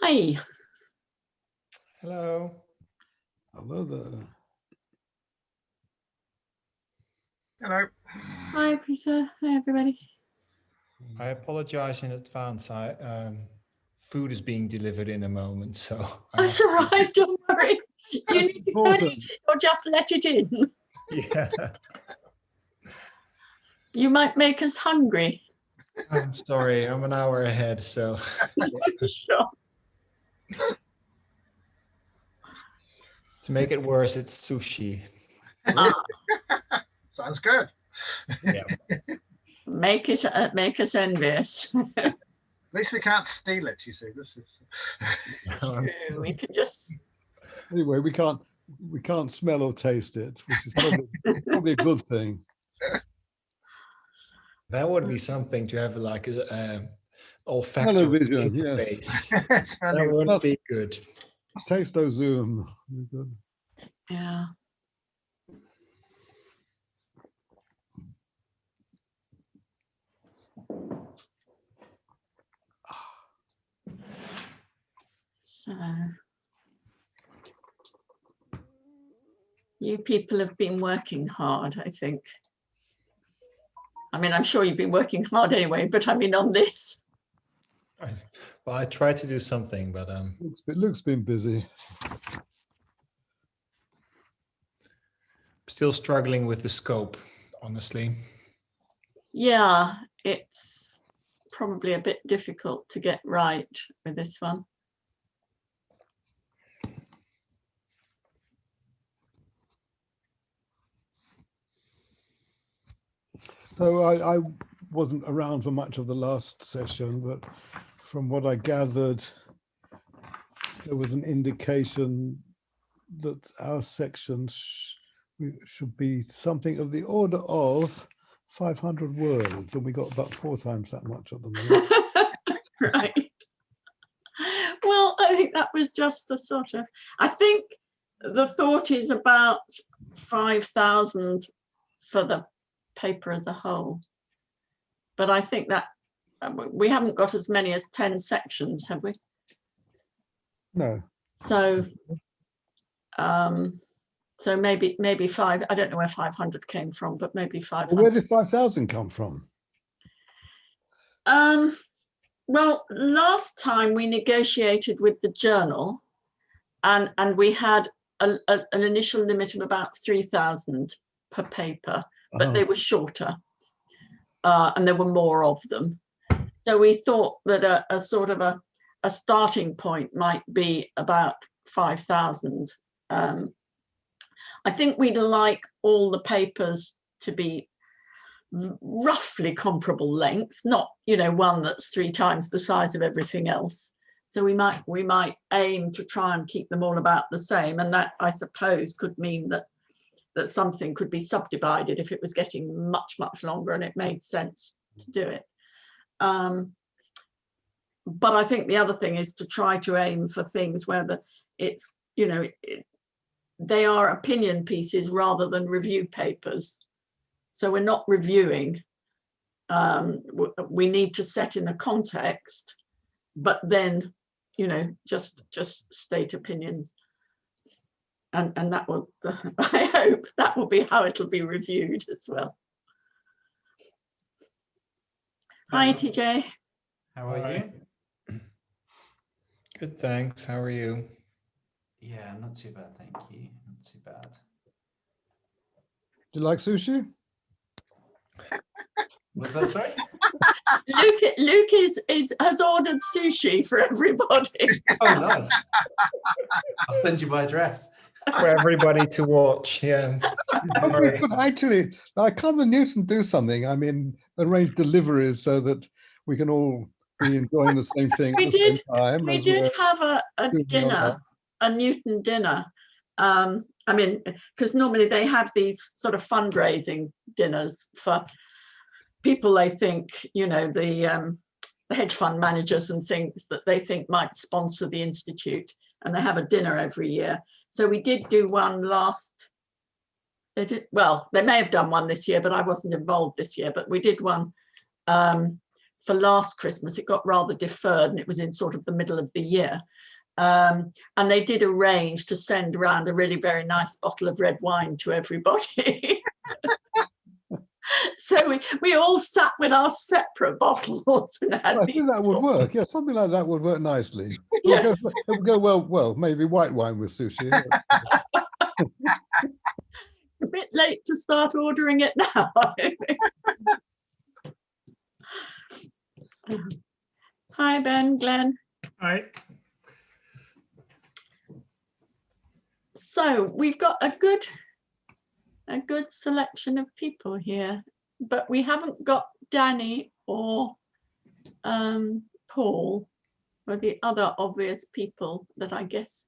Hi. Hello. Hello there. Hello. Hi, Peter. Hi, everybody. I apologize in advance. Food is being delivered in a moment, so That's all right. Don't worry. Do you need to go and important. eat it or just let it in? yeah. You might make us hungry. I'm sorry, I'm an hour ahead, so Sure. to make it worse, it's sushi. Ah, Sounds good. Yeah. make us envious. At least we can't steal it, you see. This is We can just. Anyway, we can't smell or taste it, which is probably a good thing. That would be something to have like a olfactory Television, yes. interface. That would be good. Taste o Zoom. Good. Yeah. So you people have been working hard, I think. I mean, I'm sure you've been working hard anyway, but I mean on this. Well, I tried to do something, but Luke's been busy. still struggling with the scope, honestly. Yeah, it's probably a bit difficult to get right with this one. So I wasn't around for much of the last session, but from what I gathered, there was an indication that our section should be something of the order of 500 words, and we got about 4 times that much at the moment. Right. Well, I think that was just a sort of, I think the thought is about 5,000 for the paper as a whole. But I think that we haven't got as many as 10 sections, have we? No. So so maybe 5, I don't know where 500 came from, but maybe 500. Where did 5,000 come from? Well, last time we negotiated with the journal and we had an initial limit of about 3,000 per paper, but they were shorter and there were more of them. So we thought that a sort of a starting point might be about 5,000. I think we'd like all the papers to be roughly comparable length, not, you know, one that's 3 times the size of everything else. So we might aim to try and keep them all about the same, and that I suppose could mean that something could be subdivided if it was getting much longer and it made sense to do it. But I think the other thing is to try to aim for things where it's, you know, they are opinion pieces rather than review papers. So we're not reviewing. We need to set in a context, but then, you know, just state opinions. And that will, I hope that will be how it'll be reviewed as well. Hi, TJ. How are you? Good, thanks. How are you? Yeah, not too bad, thank you. Not too bad. Do you like sushi? Was that sorry? Luke has ordered sushi for everybody. Oh, nice. I'll send you my address. For everybody to watch, yeah. Okay, but actually, can't the Newton do something? I mean, arrange deliveries so that we can all be enjoying the same thing at the same time. We did have a dinner, a Newton dinner. I mean, because normally they have these sort of fundraising dinners for people they think, you know, the hedge fund managers and things that they think might sponsor the Institute, and they have a dinner every year. So we did do one they may have done one this year, but I wasn't involved this year, but we did one for last Christmas. It got rather deferred and it was in sort of the middle of the year. And they did arrange to send around a really very nice bottle of red wine to everybody. So we all sat with our separate bottles and had I think that would work. Yeah, something like that would work nicely. Yeah. It would go well. Well, maybe white wine with sushi. It's a bit late to start ordering it now. I think. Hi, Ben, Glenn. Right. So we've got a good selection of people here, but we haven't got Danny or Paul, or the other obvious people that I guess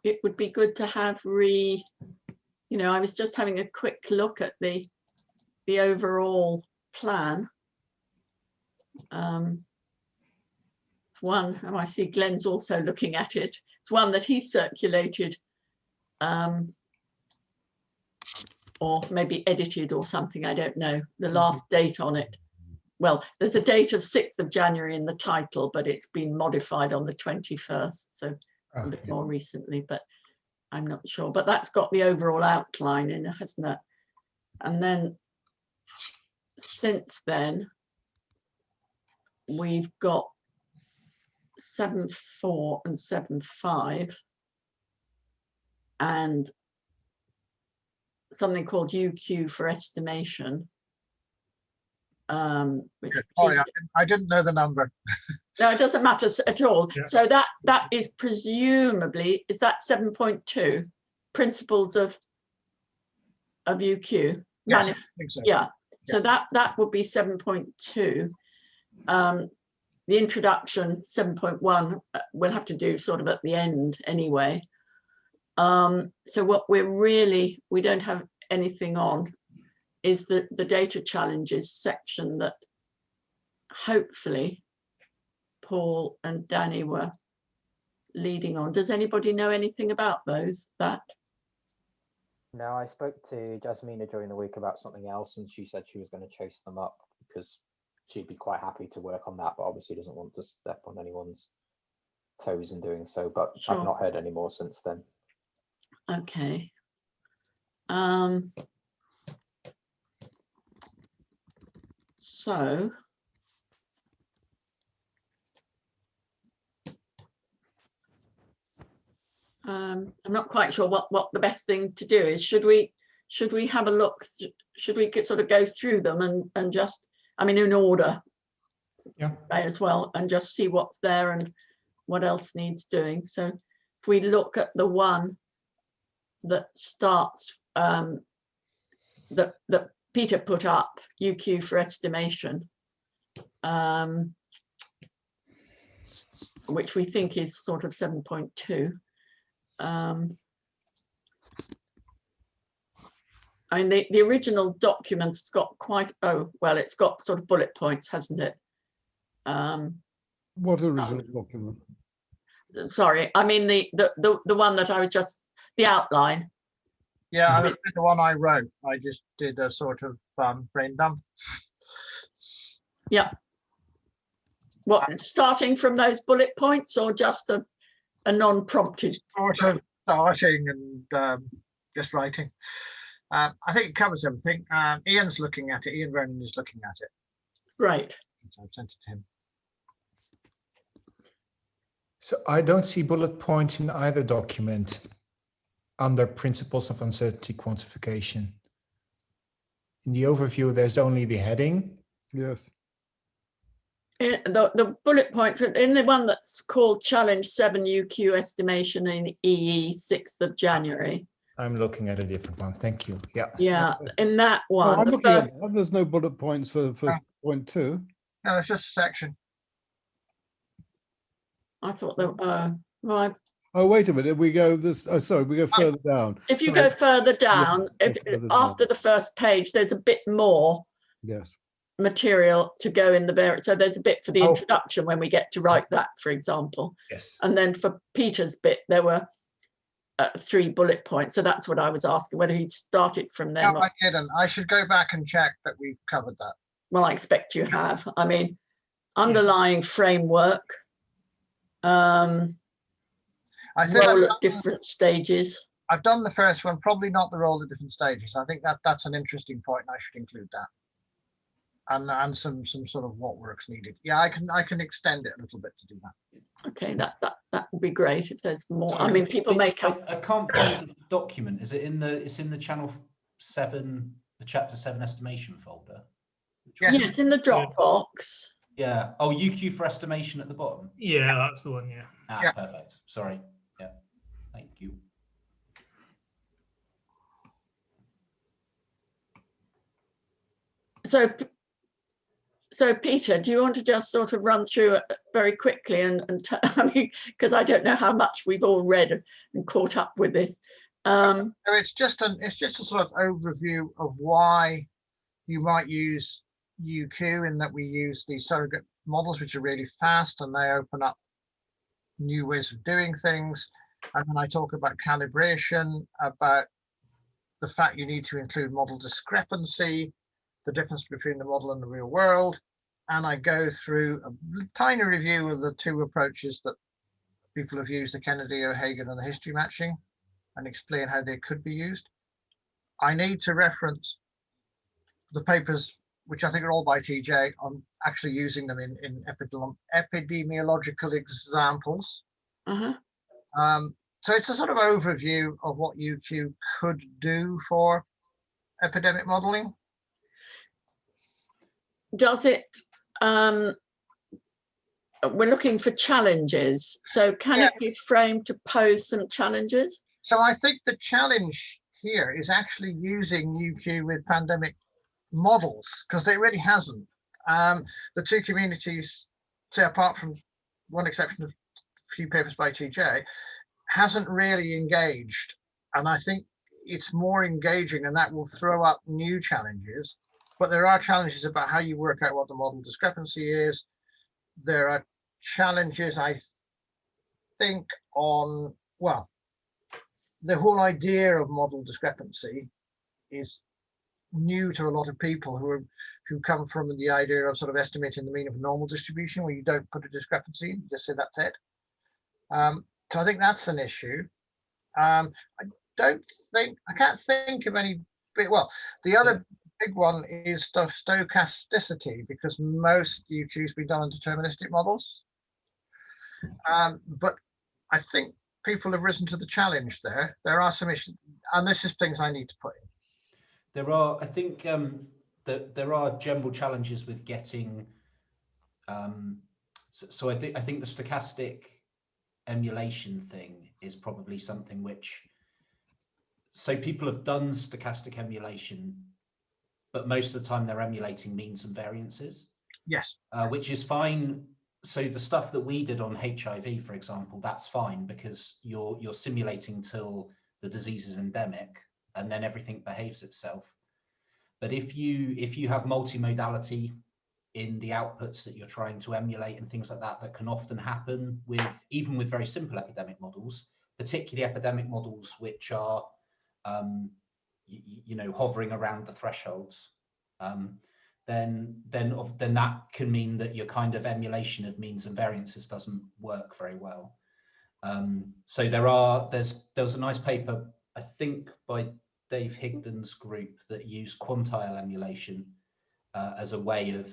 it would be good to have I was just having a quick look at the overall plan. It's one, and I see Glenn's also looking at it. It's one that he circulated, or maybe edited or something, I don't know, the last date on it. Well, there's a date of 6th of January in the title, but it's been modified on the 21st, so a bit more recently, but I'm not sure. But that's got the overall outline in it, hasn't it? And then since then, we've got 7.4 and 7.5 and something called UQ for estimation. Which Sorry, I didn't know the number. no, it doesn't matter at all. Yeah. So that is presumably, is that 7.2 principles of UQ? Yes, I think so. Yeah, so that would be 7.2. The introduction 7.1 we'll have to do sort of at the end anyway. So what we don't have anything on is the data challenges section that hopefully Paul and Danny were leading on. Does anybody know anything about that? No, I spoke to Jasmina during the week about something else, and she said she was going to chase them up because she'd be quite happy to work on that, but obviously doesn't want to step on anyone's toes in doing so. But Sure. I've not heard any more since then. Okay. So I'm not quite sure what the best thing to do is. Should we have a look? Should we sort of go through them and just, I mean, in order, Yeah. as well, and just see what's there and what else needs doing. So if we look at the one that starts that Peter put up, UQ for estimation, which we think is sort of 7.2. I mean, the original document's got it's got sort of bullet points, hasn't it? What original document? Sorry, I mean the one that I was just, the outline. Yeah, I mean, the one I wrote, I just did a sort of brain dump. Yeah. What, starting from those bullet points or just a non-prompted? Sort of starting and just writing. I think it covers everything. Ian's looking at it. Ian Ronan is looking at it. Right. So I've sent it to him. So I don't see bullet points in either document under principles of uncertainty quantification. In the overview, there's only the heading. Yes. The bullet points in the one that's called Challenge 7 UQ estimation in EE 6th of January. I'm looking at a different one. Thank you. Yeah. Yeah, in that Oh, one. I'm the looking at first, that. There's no bullet points for point 2. No, it's just a section. I thought that. Well, Oh, wait a minute. We go this. Oh, sorry. We go further down. if you Sorry. go further down, go further down. after the first page, there's a bit more Yes. material to go in the variant. So there's a bit for the Oh. introduction when we get to write that, for example. Yes. And then for Peter's bit, there were 3 bullet points. So that's what I was asking, whether he'd started from them. No, I didn't. I should go back and check that we've covered that. Well, I expect you have. I mean, underlying framework, I think role at different stages. I've done the first one, probably not the role at different stages. I think that's an interesting point, and I should include that. And some sort of what work's needed. Yeah, I can extend it a little bit to do that. Okay, that would be great if there's more. Sorry, I mean, people make up. I can't find the document. Is it in the? It's in the Channel 7, the Chapter 7 estimation folder. Yes. Yes, in the Dropbox. Yeah. Oh, UQ for estimation at the bottom. Yeah, that's the one. Yeah. Ah, Yeah. perfect. Sorry. Yeah. Thank you. So Peter, do you want to just sort of run through it very quickly and I mean, because I don't know how much we've all read and caught up with this. So it's just a sort of overview of why you might use UQ, in that we use these surrogate models, which are really fast and they open up new ways of doing things. And then I talk about calibration, about the fact you need to include model discrepancy, the difference between the model and the real world. And I go through a tiny review of the two approaches that people have used, the Kennedy, O'Hagan, and the history matching, and explain how they could be used. I need to reference the papers, which I think are all by TJ, on actually using them in epidemiological examples. So it's a sort of overview of what UQ could do for epidemic modeling. Does it, we're looking for challenges. So can it be framed to pose some challenges? So I think the challenge here is actually using UQ with pandemic models, because they really hasn't. The two communities, say apart from one exception of a few papers by TJ, hasn't really engaged. And I think it's more engaging, and that will throw up new challenges. But there are challenges about how you work out what the model discrepancy is. There are challenges, I think, on, well, the whole idea of model discrepancy is new to a lot of people who come from the idea of sort of estimating the mean of a normal distribution, where you don't put a discrepancy, you just say that's it. So I think that's an issue. I can't think of any big, well, the other big one is stochasticity, because most UQ has been done on deterministic models. But I think people have risen to the challenge there. There are some issues, and this is things I need to put in. There are, I think, there are general challenges with getting. So I think the stochastic emulation thing is probably something which. So people have done stochastic emulation, but most of the time they're emulating means and variances. Yes. Which is fine. So the stuff that we did on HIV, for example, that's fine, because you're simulating till the disease is endemic, and then everything behaves itself. But if you have multimodality in the outputs that you're trying to emulate and things like that, that can often happen with even with very simple epidemic models, particularly epidemic models which are hovering around the thresholds, then that can mean that your kind of emulation of means and variances doesn't work very well. So there was a nice paper, I think, by Dave Higdon's group that used quantile emulation as a way of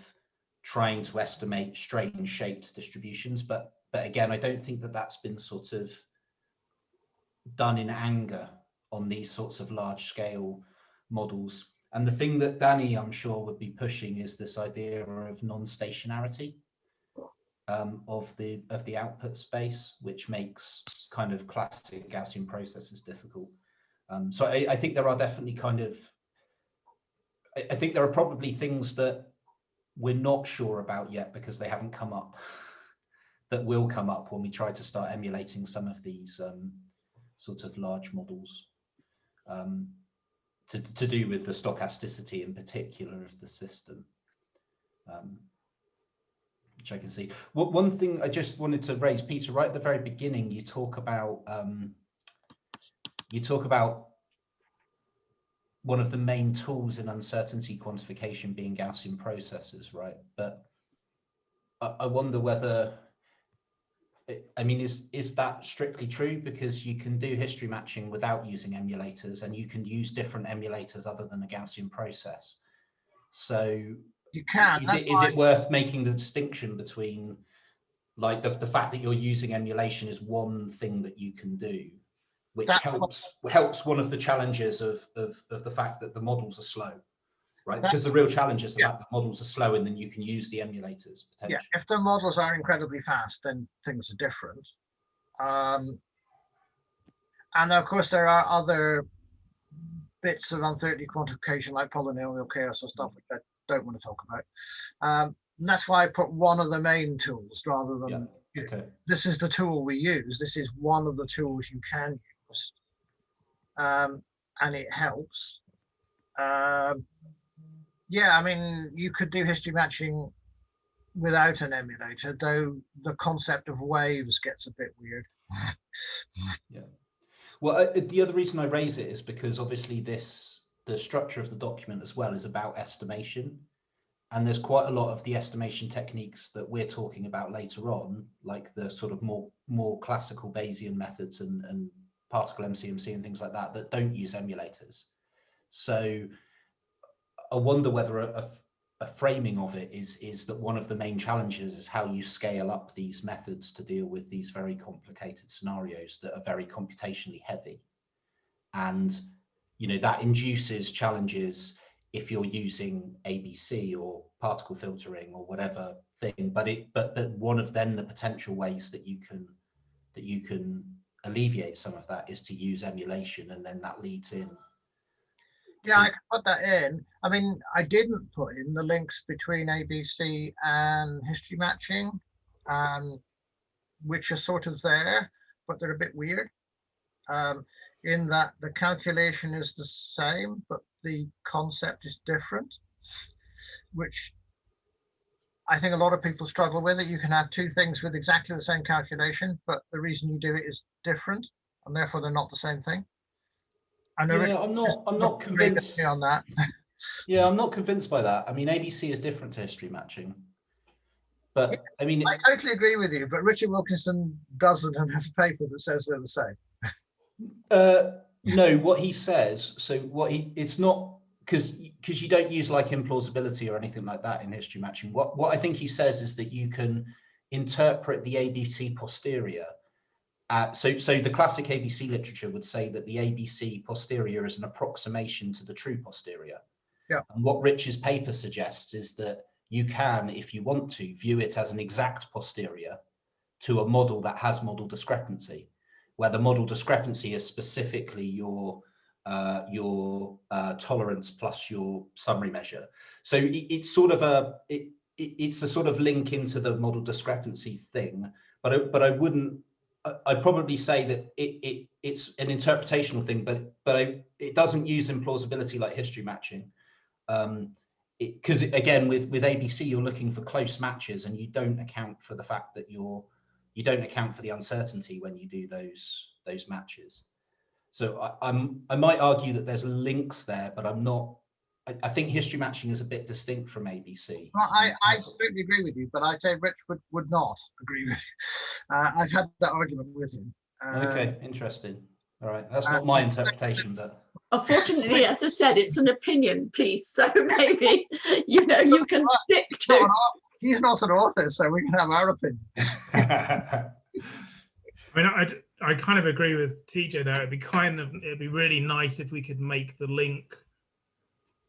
trying to estimate strange shaped distributions, but again, I don't think that that's been sort of done in anger on these sorts of large scale models. And the thing that Danny, I'm sure, would be pushing is this idea of non-stationarity of the output space, which makes kind of classic Gaussian processes difficult. So I think there are definitely I think there are probably things that we're not sure about yet because they haven't come up, that will come up when we try to start emulating some of these sort of large models. To do with the stochasticity in particular of the system, which I can see. One thing I just wanted to raise, Peter, right at the very beginning, you talk about one of the main tools in uncertainty quantification being Gaussian processes, right? But I wonder whether, I mean, is that strictly true? Because you can do history matching without using emulators, and you can use different emulators other than a Gaussian process. So You can. is it worth making the distinction between, like, the fact that you're using emulation is one thing that you can do, which helps one of the challenges of the fact that the models are slow, right? Because the real challenge is the fact that models are slow, and then you can use the emulators potentially. Yeah, if the models are incredibly fast, then things are different. And of course, there are other bits of uncertainty quantification, like polynomial chaos or stuff, which I don't want to talk about. And that's why I put one of the main tools rather than, this is the tool we use. This is one of the tools you can use. And it helps. Yeah, I mean, you could do history matching without an emulator, though the concept of waves gets a bit weird. Yeah. Well, the other reason I raise it is because obviously the structure of the document as well is about estimation. And there's quite a lot of the estimation techniques that we're talking about later on, like the sort of more classical Bayesian methods and particle MCMC and things like that, that don't use emulators. So I wonder whether a framing of it is that one of the main challenges is how you scale up these methods to deal with these very complicated scenarios that are very computationally heavy. And, you know, that induces challenges if you're using ABC or particle filtering or whatever thing, but one of then the potential ways that you can alleviate some of that is to use emulation, and then that leads in. Yeah, I can put that in. I mean, I didn't put in the links between ABC and history matching, which are sort of there, but they're a bit weird. In that the calculation is the same, but the concept is different, which I think a lot of people struggle with. It. You can have two things with exactly the same calculation, but the reason you do it is different, and therefore they're not the same thing. Yeah, I'm not convinced on that. Yeah, I'm not convinced by that. I mean, ABC is different to history matching, but yeah, I mean, I totally agree with you. But Richard Wilkinson doesn't, and has a paper that says they're the same. No, what he says. So it's not because you don't use like implausibility or anything like that in history matching. What I think he says is that you can interpret the ABC posterior. So the classic ABC literature would say that the ABC posterior is an approximation to the true posterior. Yeah. And what Rich's paper suggests is that you can, if you want to, view it as an exact posterior to a model that has model discrepancy, where the model discrepancy is specifically your tolerance plus your summary measure. So it's sort of it's a sort of link into the model discrepancy thing, but I wouldn't. I'd probably say that it's an interpretational thing, but it doesn't use implausibility like history matching, because again with ABC you're looking for close matches, and you don't account for the fact that you don't account for the uncertainty when you do those matches. So I might argue that there's links there, but I'm not. I think history matching is a bit distinct from ABC. Well, I absolutely agree with you, but I'd say Rich would not agree with you. I've had that argument with him. Okay, interesting. All right, that's not my interpretation, but unfortunately, as I said, it's an opinion piece, so maybe you can stick to. He's not an author, so we can have our opinion. I mean, I kind of agree with TJ there. It'd be really nice if we could make the link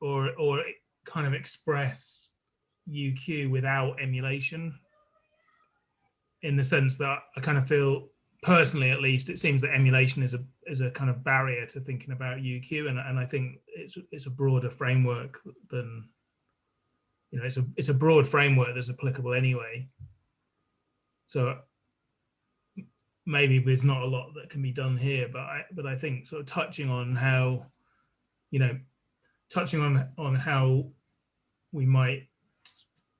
or kind of express UQ without emulation, in the sense that I kind of feel, personally at least, it seems that emulation is a kind of barrier to thinking about UQ, and I think it's a broader framework than, it's a broad framework that's applicable anyway. So maybe there's not a lot that can be done here, but I think sort of touching on how we might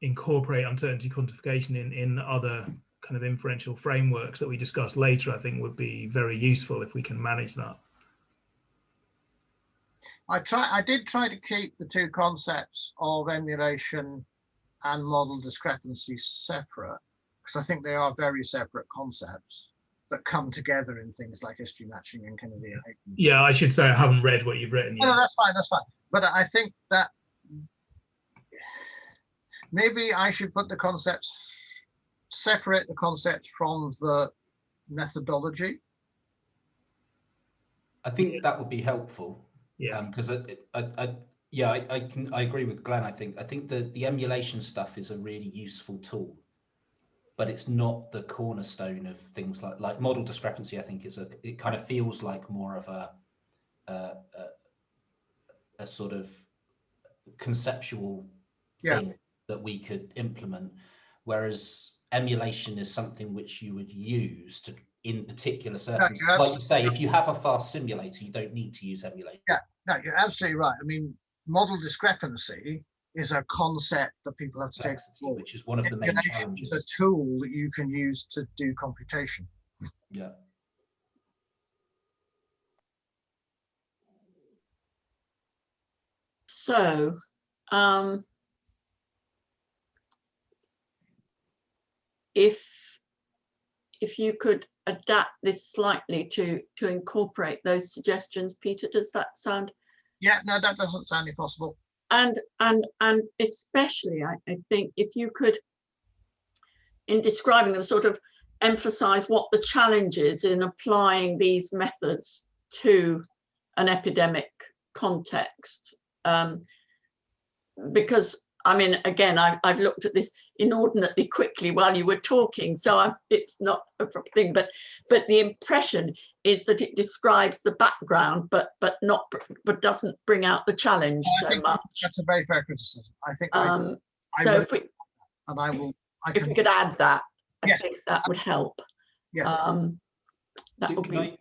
incorporate uncertainty quantification in other kind of inferential frameworks that we discuss later, I think would be very useful if we can manage that. I did try to keep the two concepts of emulation and model discrepancy separate, because I think they are very separate concepts that come together in things like history matching and Kennedy. Yeah, I should say I haven't read what you've written Oh, no, yet. that's fine, that's fine. But I think that maybe I should put the concepts, separate the concepts from the methodology. I think that would be helpful. Yeah. Because I agree with Glenn. I think the emulation stuff is a really useful tool, but it's not the cornerstone of things like model discrepancy. I think it kind of feels like more of a sort of conceptual thing that we could implement, whereas emulation is something which you would use to in particular circumstances. Like you say, if you have a fast simulator, you don't need to use emulation. Yeah, no, you're absolutely right. I mean, model discrepancy is a concept that people have to take forward, which is one of the main challenges. It's a tool that you can use to do computation. Yeah. So, if you could adapt this slightly to incorporate those suggestions, Peter, does that sound? Yeah, no, that doesn't sound impossible. And especially, I think if you could, in describing them, sort of emphasize what the challenge is in applying these methods to an epidemic context. Because I mean, again, I've looked at this inordinately quickly while you were talking, so it's not a proper thing. But the impression is that it describes the background, but doesn't bring out the challenge so much. That's a very fair criticism. I think. So if we, and I will. If we could add that, I Yes. think that would help. Yeah. That would be.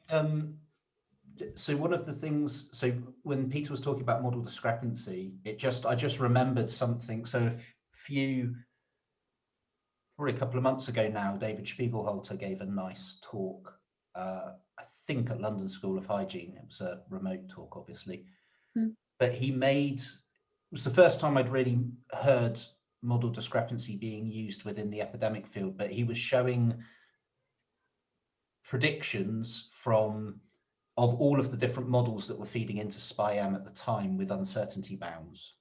So one of the things, so when Peter was talking about model discrepancy, I just remembered something. So probably a couple of months ago now, David Spiegelhalter gave a nice talk, I think at London School of Hygiene. It was a remote talk, obviously, but it was the first time I'd really heard model discrepancy being used within the epidemic field, but he was showing predictions of all of the different models that were feeding into SPI-M at the time with uncertainty bounds,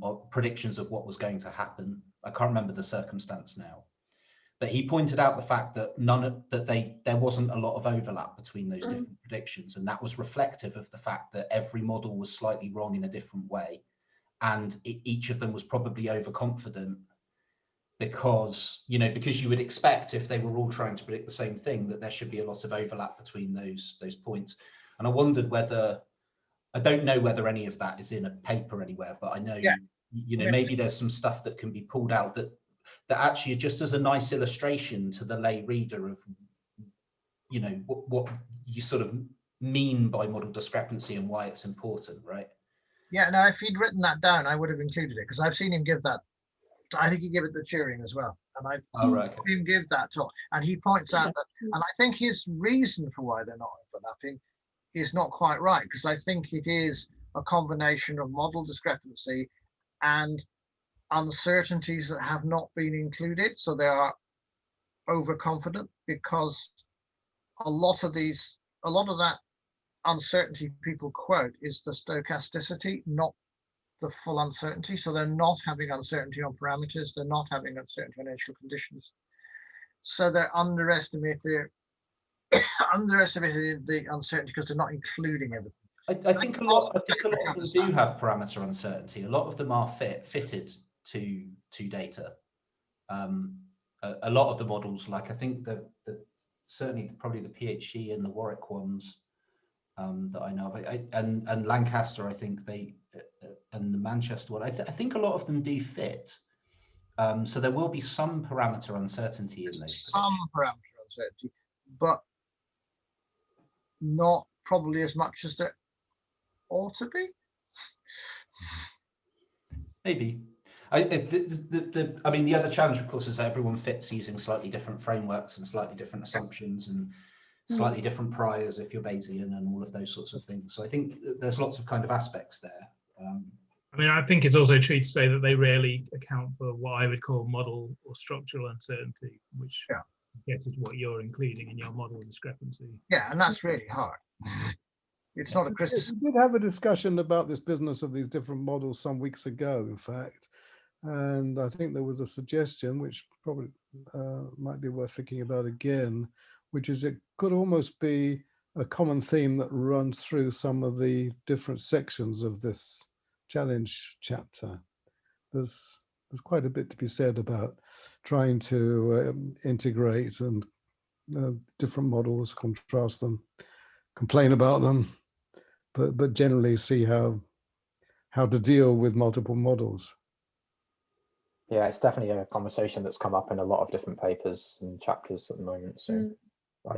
or predictions of what was going to happen. I can't remember the circumstance now, but he pointed out the fact that there wasn't a lot of overlap between those different predictions, and that was reflective of the fact that every model was slightly wrong in a different way, and each of them was probably overconfident. Because you would expect, if they were all trying to predict the same thing, that there should be a lot of overlap between those points. And I wondered I don't know whether any of that is in a paper anywhere, but I know, maybe there's some stuff that can be pulled out that actually just as a nice illustration to the lay reader of, what you sort of mean by model discrepancy and why it's important, right? Yeah, no, if he'd written that down, I would have included it, because I've seen him give that. I think he gave it the cheering as well, and I've seen him give that talk, and he points out that, and I think his reason for why they're not overlapping is not quite right, because I think it is a combination of model discrepancy and uncertainties that have not been included, so they are overconfident, because a lot of that uncertainty people quote is the stochasticity, not the full uncertainty. So they're not having uncertainty on parameters, they're not having uncertainty on initial conditions. So they're underestimating the uncertainty because they're not including everything. I think a lot of them do have parameter uncertainty. A lot of them are fitted to data. A lot of the models, like I think certainly probably the PhD and the Warwick ones that I know of, and Lancaster, I think and the Manchester one, I think a lot of them do fit. So there will be some parameter uncertainty in those. Some parameter uncertainty, but not probably as much as there ought to be. Maybe. I mean, the other challenge, of course, is that everyone fits using slightly different frameworks and slightly different assumptions, and slightly different priors if you're Bayesian and all of those sorts of things. So I think there's lots of kind of aspects there. I mean, I think it's also true to say that they rarely account for what I would call model or structural uncertainty, which Yeah. gets at what you're including in your model discrepancy. Yeah, and that's really hard. It's not a criticism. We did have a discussion about this business of these different models some weeks ago, in fact. And I think there was a suggestion, which probably might be worth thinking about again, which is it could almost be a common theme that runs through some of the different sections of this challenge chapter. There's quite a bit to be said about trying to integrate and different models, contrast them, complain about them, but generally see how to deal with multiple models. Yeah, it's definitely a conversation that's come up in a lot of different papers and chapters at the moment. So I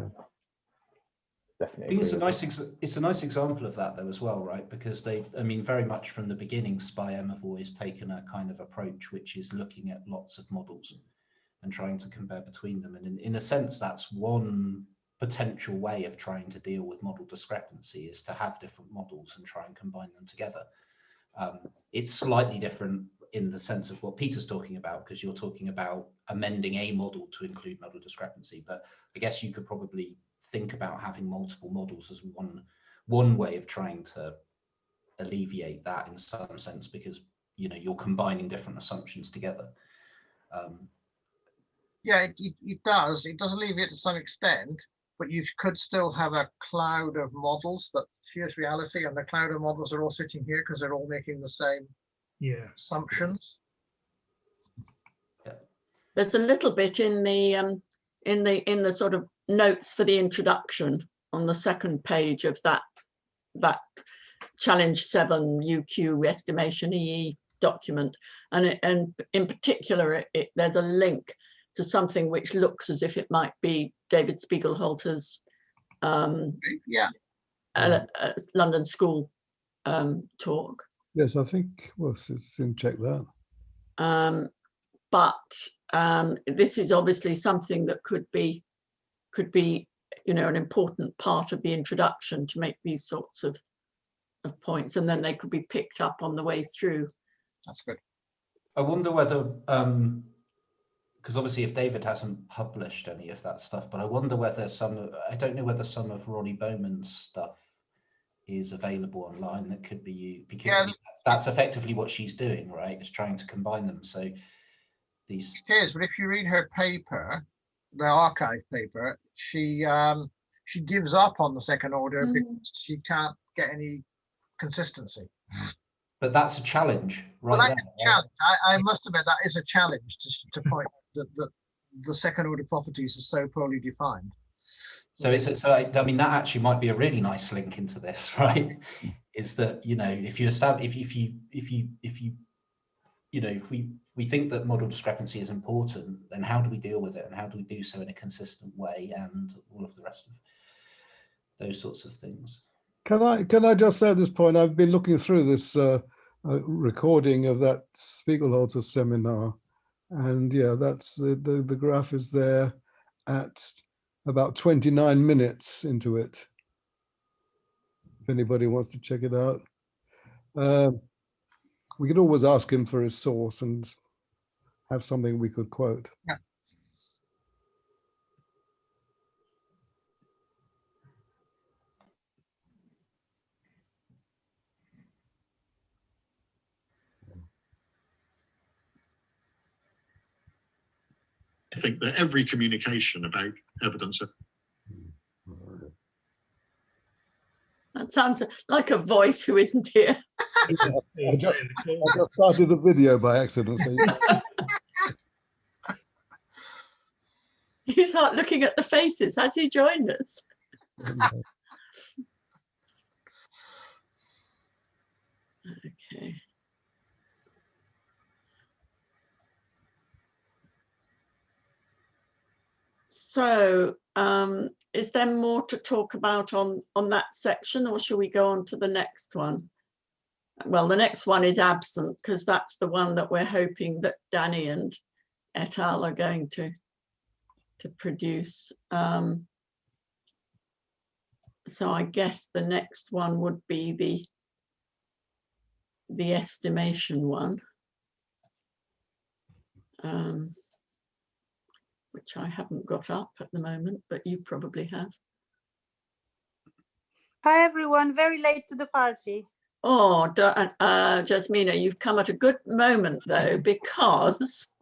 definitely I think it's agree it's a nice example of that though as well, right? Because I mean, very much from the beginning, SPI-M have always taken a kind of approach which is looking at lots of models and trying to compare between them. And in a sense, that's one potential way of trying to deal with model discrepancy, is to have different models and try and combine them together. It's slightly different in the sense of what Peter's talking about, because you're talking about amending a model to include model discrepancy. But I guess you could probably think about having multiple models as one way of trying to alleviate that in some sense, because you're combining different assumptions together. Yeah, it does. It does alleviate to some extent, but you could still have a cloud of models. But here's reality, and the cloud of models are all sitting here because they're all making the same assumptions. Yeah. There's a little bit in the sort of notes for the introduction on the second page of that challenge 7 UQ estimation EE document, and in particular there's a link to something which looks as if it might be David Spiegelhalter's London School talk. Yes, I think we'll soon check that. But this is obviously something that could be an important part of the introduction to make these sorts of points, and then they could be picked up on the way through. That's good. I wonder whether, because obviously if David hasn't published any of that stuff, but I wonder whether I don't know whether some of Ronnie Bowman's stuff is available online that could be used, because I mean, that's effectively what she's doing, right? Is trying to combine them. So these. It is, but if you read her paper, the archive paper, she gives up on the second order because she can't get any consistency. But that's a challenge, right? Well, that's a challenge. I must admit that is a challenge to point that the second order properties are so poorly defined. So I mean, that actually might be a really nice link into this, right? Is that, if you establish, if we think that model discrepancy is important, then how do we deal with it, and how do we do so in a consistent way, and all of the rest of those sorts of things. Can I just say at this point, I've been looking through this recording of that Spiegelhalter seminar, and yeah, that's the graph is there at about 29 minutes into it, if anybody wants to check it out. We could always ask him for his source and have something we could quote. Yeah. I think that every communication about evidence. That sounds like a voice who isn't here. I just started the video by accident. So He's not looking at the faces. Has he joined us? Okay. So is there more to talk about on that section, or shall we go on to the next one? Well, the next one is absent, because that's the one that we're hoping that Danny and et al. Are going to produce. So I guess the next one would be the estimation one, which I haven't got up at the moment, but you probably have. Hi everyone, very late to the party. Oh, Jasmina, you've come at a good moment though, because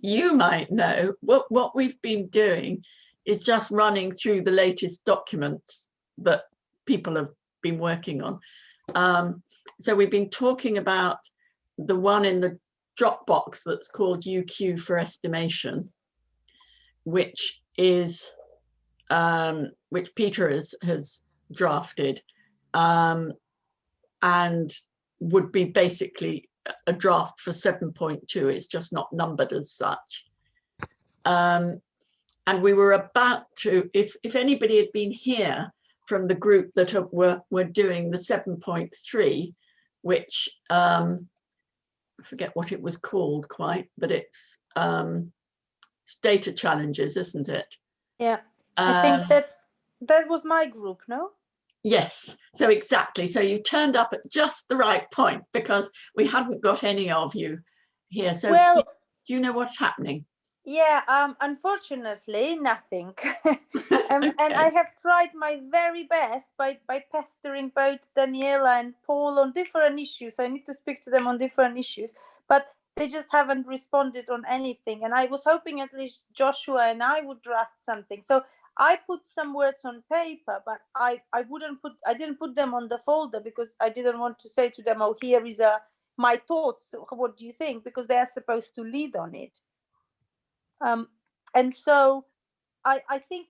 you might know what we've been doing is just running through the latest documents that people have been working on. So we've been talking about the one in the Dropbox that's called UQ for estimation, which is which Peter has drafted, and would be basically a draft for 7.2. It's just not numbered as such. And we were about to, if anybody had been here from the group that were doing the 7.3, which I forget what it was called quite, but it's data challenges, isn't it? Yeah, I think that was my group, no? Yes, so exactly. So you turned up at just the right point, because we hadn't got any of you here. So Well, do you know what's happening? yeah, unfortunately, nothing. And I have tried my very best by pestering both Daniela and Paul on different issues. I need to speak to them on different issues, but they just haven't responded on anything. And I was hoping at least Joshua and I would draft something. So I put some words on paper, but I didn't put them on the folder, because I didn't want to say to them, oh, here is my thoughts. What do you think? Because they are supposed to lead on it. And so I think,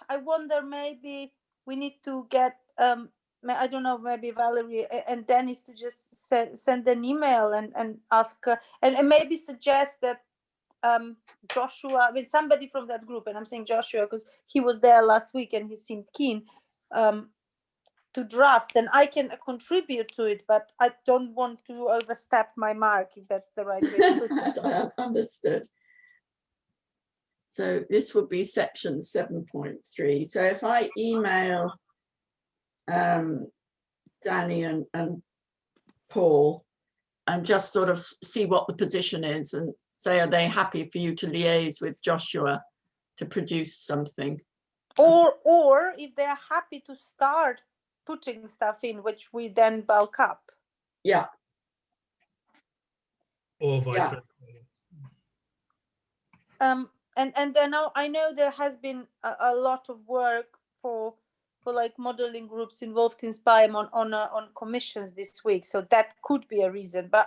I wonder, maybe we need to get, I don't know, maybe Valerie and Dennis to just send an email and ask, and maybe suggest that Joshua, I mean, somebody from that group, and I'm saying Joshua because he was there last week and he seemed keen to draft, and I can contribute to it, but I don't want to overstep my mark, if that's the right way to put it. I understood. So this would be section 7.3. So if I email Danny and Paul and just sort of see what the position is and say, are they happy for you to liaise with Joshua to produce something? Or if they're happy to start putting stuff in, which we then bulk up. Yeah. Or vice Yeah. versa. And then I know there has been a lot of work for like modeling groups involved in SPIAM on commissions this week, so that could be a reason. But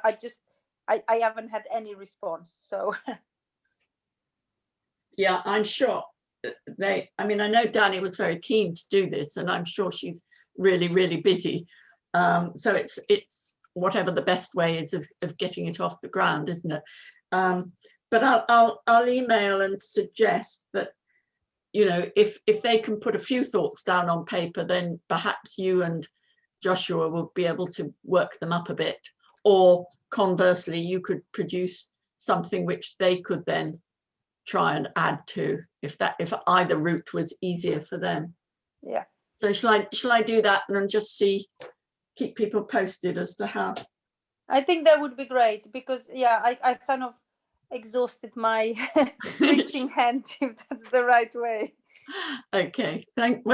I haven't had any response. So Yeah, I'm sure I mean, I know Danny was very keen to do this, and I'm sure she's really, really busy. So it's whatever the best way is of getting it off the ground, isn't it? But I'll email and suggest that, you know, if they can put a few thoughts down on paper, then perhaps you and Joshua will be able to work them up a bit. Or conversely, you could produce something which they could then try and add to, if either route was easier for them. Yeah. So shall I do that and then just keep people posted as to how? I think that would be great, because yeah, I kind of exhausted my reaching hand, if that's the right way. Okay, thank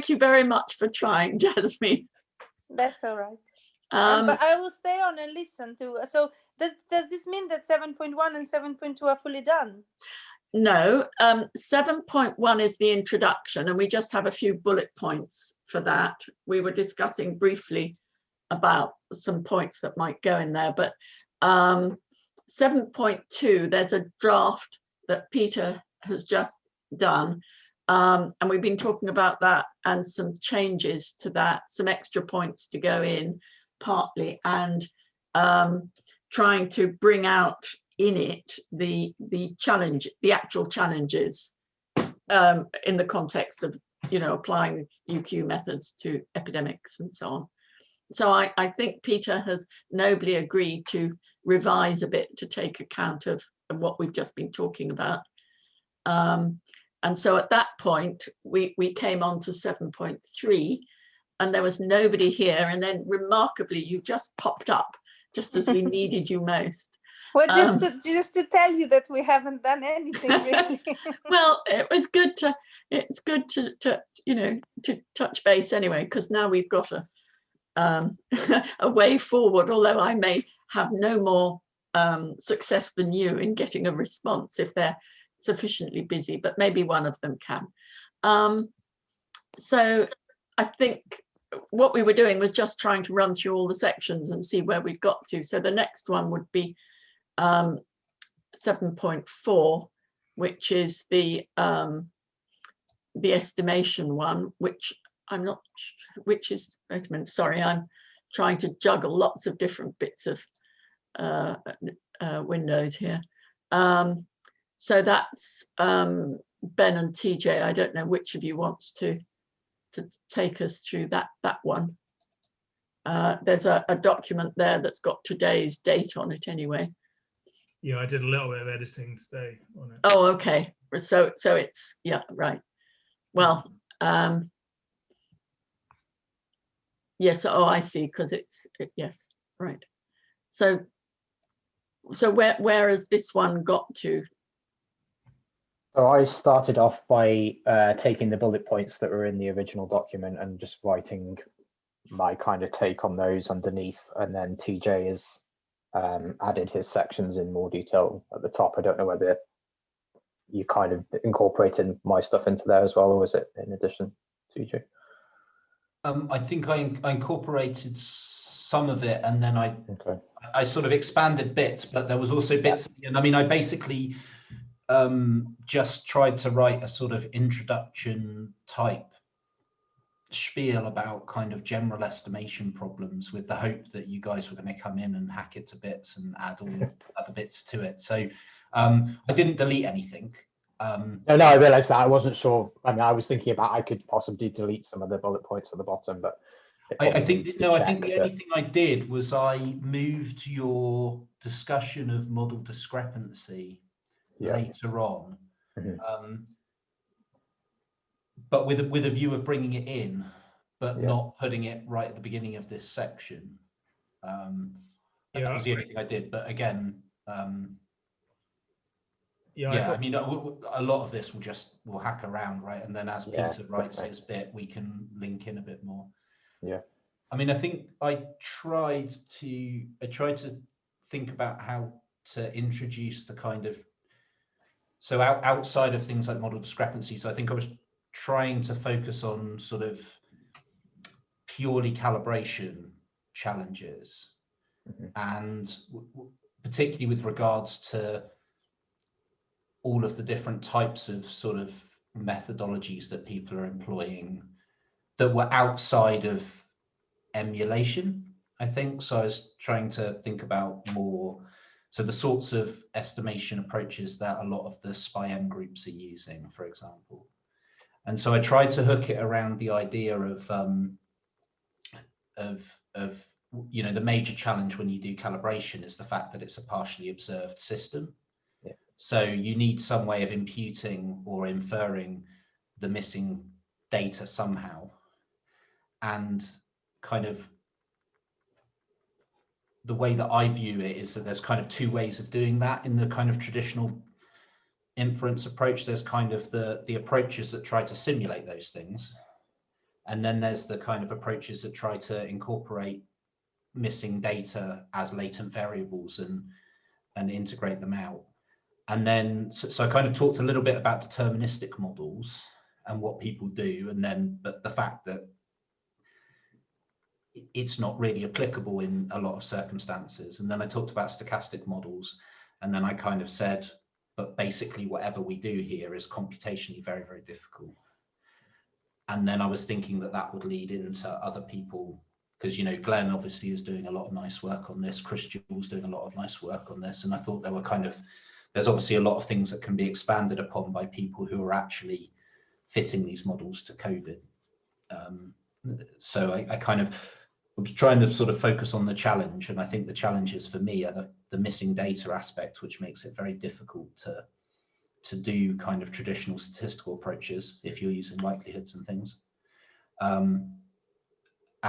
you very much for trying, Jasmine. That's all right. But I will stay on and listen to. So does this mean that 7.1 and 7.2 are fully done? No, 7.1 is the introduction, and we just have a few bullet points for that. We were discussing briefly about some points that might go in there, but 7.2, there's a draft that Peter has just done, and we've been talking about that and some changes to that, some extra points to go in partly, and trying to bring out in it the challenge, the actual challenges in the context of, you know, applying UQ methods to epidemics and so on. So I think Peter has nobly agreed to revise a bit to take account of what we've just been talking about. And so at that point, we came on to 7.3, and there was nobody here. And then remarkably, you just popped up just as we needed you most. Well, just to tell you that we haven't done anything really. Well, it's good to you know, to touch base anyway, because now we've got a way forward, although I may have no more success than you in getting a response if they're sufficiently busy, but maybe one of them can. So I think what we were doing was just trying to run through all the sections and see where we'd got to. So the next one would be 7.4, which is the estimation one, which I'm not, which is, wait a minute, sorry, I'm trying to juggle lots of different bits of windows here. So that's Ben and TJ. I don't know which of you wants to take us through that one. There's a document there that's got today's date on it anyway. Yeah, I did a little bit of editing today on it. Oh, okay. So it's, yeah, right. Well, yes. Oh, I see. Because yes, right. So where has this one got to? So I started off by taking the bullet points that were in the original document and just writing my kind of take on those underneath, and then TJ has added his sections in more detail at the top. I don't know whether you kind of incorporated my stuff into there as well, or was it in addition, TJ? I think I incorporated some of it, and then I sort of expanded bits, but there was also bits, and I mean, I basically just tried to write a sort of introduction type spiel about kind of general estimation problems, with the hope that you guys were going to come in and hack it to bits and add all other bits to it. So I didn't delete anything. No, I realized that. I wasn't sure. I mean, I was thinking about I could possibly delete some of the bullet points at the bottom, but I think the only thing I did was I moved your discussion of model discrepancy later on, but with a view of bringing it in, but not putting it right at the beginning of this section. That was the only thing I did. But again, I mean, a lot of this will hack around, right? And then as Peter writes his bit, we can link in a bit more. Yeah. I mean, I think I tried to think about how to introduce the kind of, so outside of things like model discrepancies, I think I was trying to focus on sort of purely calibration challenges, and particularly with regards to all of the different types of sort of methodologies that people are employing that were outside of emulation, I think. So I was trying to think about more, so the sorts of estimation approaches that a lot of the SPI-M groups are using, for example. And so I tried to hook it around the idea of you know, the major challenge when you do calibration is the fact that it's a partially observed system. So you need some way of imputing or inferring the missing data somehow. And kind of the way that I view it is that there's kind of two ways of doing that in the kind of traditional inference approach. There's kind of the approaches that try to simulate those things. And then there's the kind of approaches that try to incorporate missing data as latent variables and integrate them out. And then, so I kind of talked a little bit about deterministic models and what people do, and then, but the fact that it's not really applicable in a lot of circumstances. And then I talked about stochastic models, and then I kind of said, but basically whatever we do here is computationally very, very difficult. And then I was thinking that that would lead into other people, because, you know, Glenn obviously is doing a lot of nice work on this, Chris Jewell's doing a lot of nice work on this, and I thought there were kind of, there's obviously a lot of things that can be expanded upon by people who are actually fitting these models to COVID. So I kind of was trying to sort of focus on the challenge, and I think the challenges for me are the missing data aspect, which makes it very difficult to do kind of traditional statistical approaches if you're using likelihoods and things.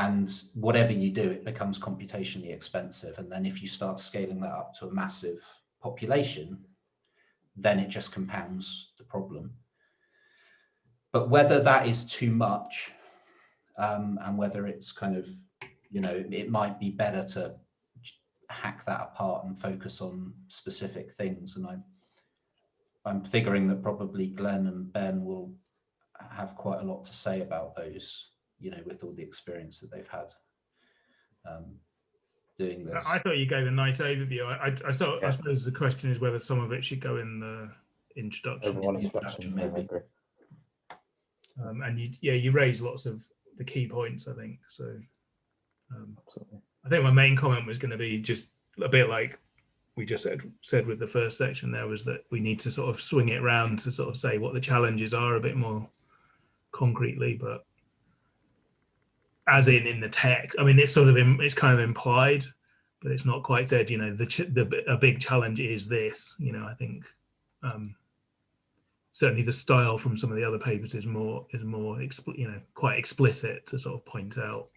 And whatever you do, it becomes computationally expensive. And then if you start scaling that up to a massive population, then it just compounds the problem. But whether that is too much, and whether it's kind of, you know, it might be better to hack that apart and focus on specific things. And I'm figuring that probably Glenn and Ben will have quite a lot to say about those, you know, with all the experience that they've had doing this. I thought you gave a nice overview. I suppose the question is whether some of it should go in the introduction. Overall introduction, maybe. I agree. And you raised lots of the key points, I think. So Absolutely. I think my main comment was going to be just a bit like we just said with the first section there, was that we need to sort of swing it around to sort of say what the challenges are a bit more concretely, but as in the text, I mean, it's sort of it's kind of implied, but it's not quite said, you know, a big challenge is this, you know. I think certainly the style from some of the other papers is more you know, quite explicit to sort of point out,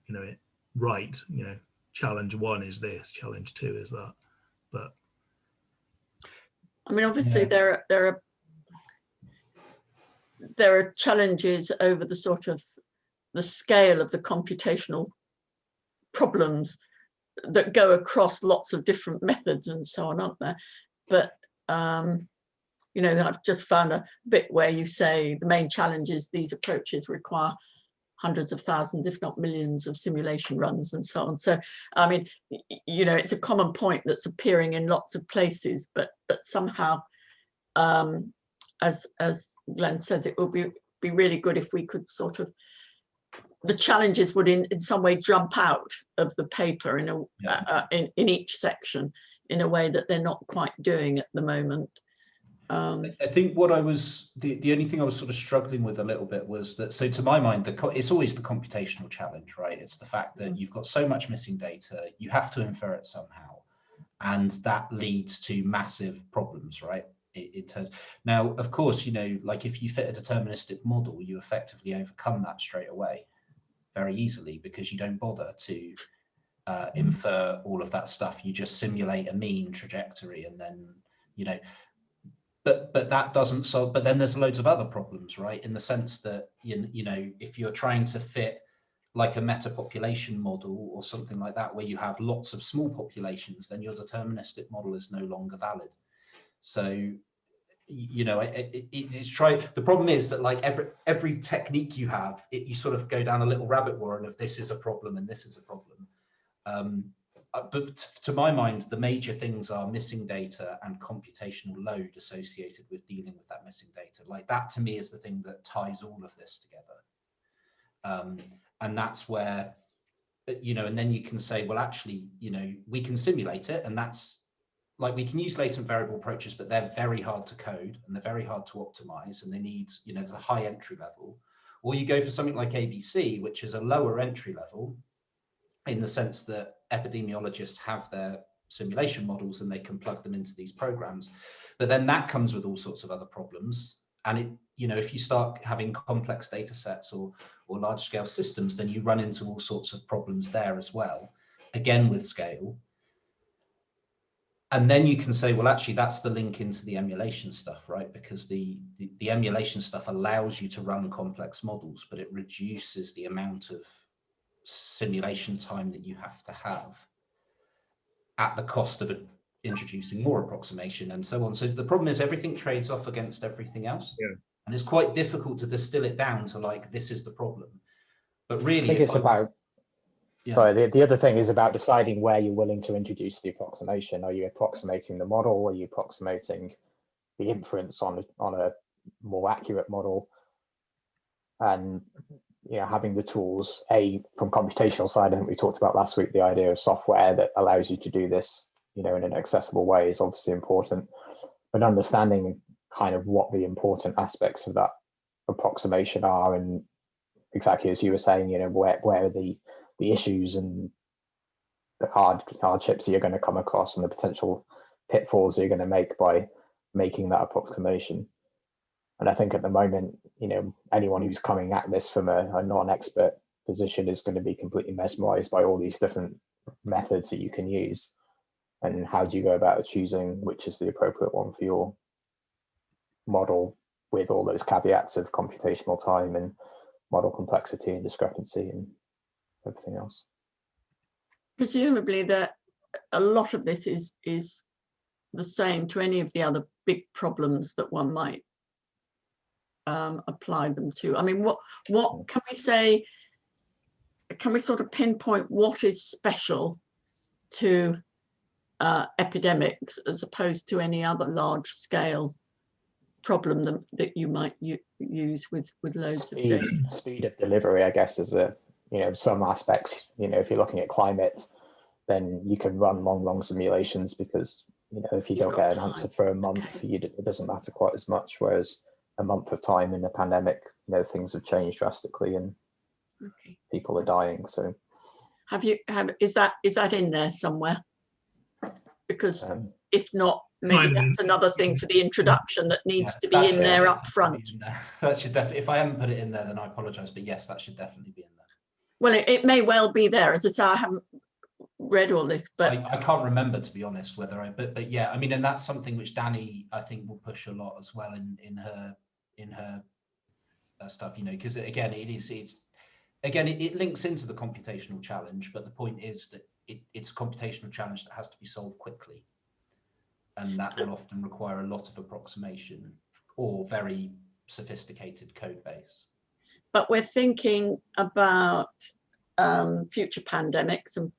you know, you know, challenge 1 is this, challenge 2 is that. But I mean, obviously Yeah. there are challenges over the sort of the scale of the computational problems that go across lots of different methods and so on, aren't there? But you know, I've just found a bit where you say the main challenge is these approaches require hundreds of thousands, if not millions, of simulation runs and so on. So, I mean, you know, it's a common point that's appearing in lots of places, but somehow, as Glenn says, it will be really good if we could sort of, the challenges would in some way jump out of the paper in each section in a way that they're not quite doing at the moment. I think what I was, the only thing I was sort of struggling with a little bit was that, so to my mind, it's always the computational challenge, right? It's the fact that you've got so much missing data, you have to infer it somehow. And that leads to massive problems, right? Now, of course, you know, like if you fit a deterministic model, you effectively overcome that straight away very easily, because you don't bother to infer all of that stuff. You just simulate a mean trajectory, and then, you know, but that doesn't solve, but then there's loads of other problems, right? In the sense that, you know, if you're trying to fit like a meta population model or something like that, where you have lots of small populations, then your deterministic model is no longer valid. So, you know, it's the problem is that like every technique you have, you sort of go down a little rabbit warren of this is a problem and this is a problem. But to my mind, the major things are missing data and computational load associated with dealing with that missing data. Like that to me is the thing that ties all of this together. And that's where, you know, and then you can say, well, actually, you know, we can simulate it, and that's like, we can use latent variable approaches, but they're very hard to code and they're very hard to optimize, and they need, you know, it's a high entry level. Or you go for something like ABC, which is a lower entry level, in the sense that epidemiologists have their simulation models and they can plug them into these programs. But then that comes with all sorts of other problems. And it, you know, if you start having complex data sets or large scale systems, then you run into all sorts of problems there as well, again with scale. And then you can say, well, actually, that's the link into the emulation stuff, right? Because the emulation stuff allows you to run complex models, but it reduces the amount of simulation time that you have to have at the cost of introducing more approximation and so on. So the problem is everything trades off against everything else. Yeah. And it's quite difficult to distill it down to like, this is the problem. But really, I think it's about, yeah. Sorry, the other thing is about deciding where you're willing to introduce the approximation. Are you approximating the model? Are you approximating the inference on a more accurate model? And, you know, having the tools, from computational side, I think we talked about last week, the idea of software that allows you to do this, you know, in an accessible way is obviously important, but understanding kind of what the important aspects of that approximation are, and exactly as you were saying, you know, where are the issues and the hardships that you're going to come across and the potential pitfalls you're going to make by making that approximation. And I think at the moment, you know, anyone who's coming at this from a non-expert physician is going to be completely mesmerized by all these different methods that you can use. And how do you go about choosing which is the appropriate one for your model, with all those caveats of computational time and model complexity and discrepancy and everything else? Presumably that a lot of this is the same to any of the other big problems that one might apply them to. I mean, what can we say? Can we sort of pinpoint what is special to epidemics as opposed to any other large scale problem that you might use with loads of data? Speed of delivery, I guess, is some aspects. If you're looking at climate, then you can run long simulations, because if you don't get an answer for a month, it doesn't matter quite as much. Whereas a month of time in a pandemic, things have changed drastically and people are dying. So is that in there somewhere? Because if not, maybe that's another thing for the introduction that needs to be in there up front. That should definitely, if I haven't put it in there, then I apologize, but yes, that should definitely be in there. Well, it may well be there. As I say, I haven't read all this, but I can't remember, to be honest, whether but yeah, I mean, and that's something which Danny, I think, will push a lot as well in her stuff, because again, it links into the computational challenge, but the point is that it's a computational challenge that has to be solved quickly, and that will often require a lot of approximation or very sophisticated code base. But we're thinking about future pandemics and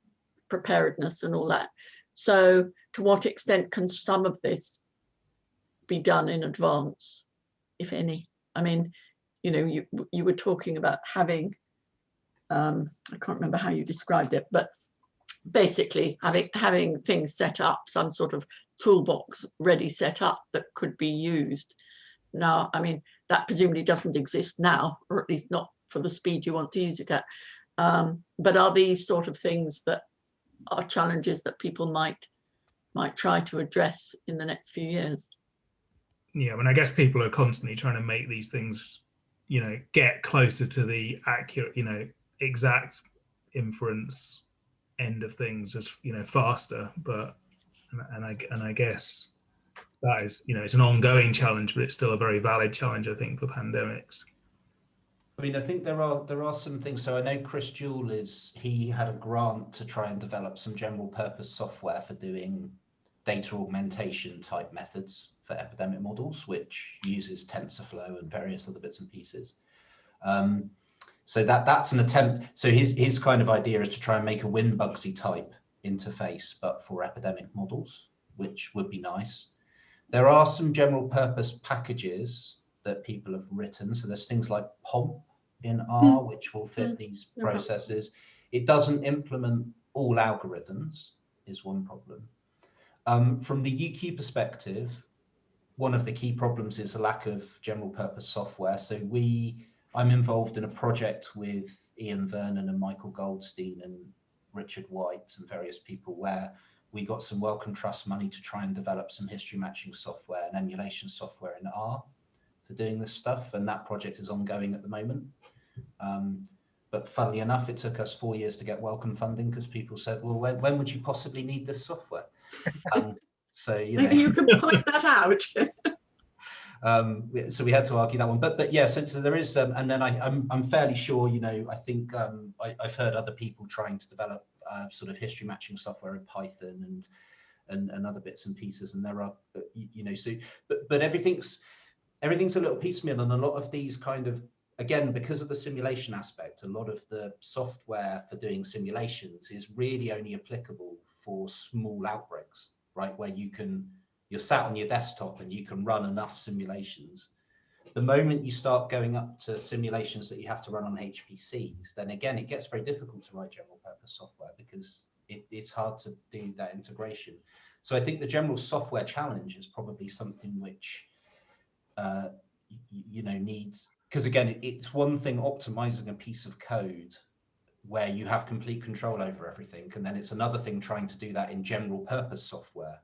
preparedness and all that. So to what extent can some of this be done in advance, if any? I mean, you were talking about having, I can't remember how you described it, but basically having things set up, some sort of toolbox ready set up that could be used. Now, I mean, that presumably doesn't exist now, or at least not for the speed you want to use it at. But are these sort of things that are challenges that people might try to address in the next few years? Yeah, I mean, I guess people are constantly trying to make these things, get closer to the accurate, exact inference end of things as faster. But and I guess that is, it's an ongoing challenge, but it's still a very valid challenge, I think, for pandemics. I mean, I think there are some things. So I know Chris Jewell he had a grant to try and develop some general purpose software for doing data augmentation type methods for epidemic models, which uses TensorFlow and various other bits and pieces. So that's an attempt. So his kind of idea is to try and make a WinBugsy type interface, but for epidemic models, which would be nice. There are some general purpose packages that people have written. So there's things like POMP in R, which will fit these processes. It doesn't implement all algorithms, is one problem. From the UQ perspective, one of the key problems is a lack of general purpose software. So I'm involved in a project with Ian Vernon and Michael Goldstein and Richard White and various people, where we got some Wellcome Trust money to try and develop some history matching software and emulation software in R for doing this stuff. And that project is ongoing at the moment. But funnily enough, it took us 4 years to get Wellcome funding, because people said, well, when would you possibly need this software? So maybe you can point that out. So we had to argue that one, but yeah, so there is, and then I'm fairly sure, I think I've heard other people trying to develop sort of history matching software in Python and other bits and pieces, and there are, so but everything's a little piecemeal, and a lot of these kind of, again, because of the simulation aspect, a lot of the software for doing simulations is really only applicable for small outbreaks, right, where you're sat on your desktop and you can run enough simulations. The moment you start going up to simulations that you have to run on HPCs, then again, it gets very difficult to write general purpose software, because it's hard to do that integration. So I think the general software challenge is probably something which, needs, because again, it's one thing optimizing a piece of code where you have complete control over everything. And then it's another thing trying to do that in general purpose software,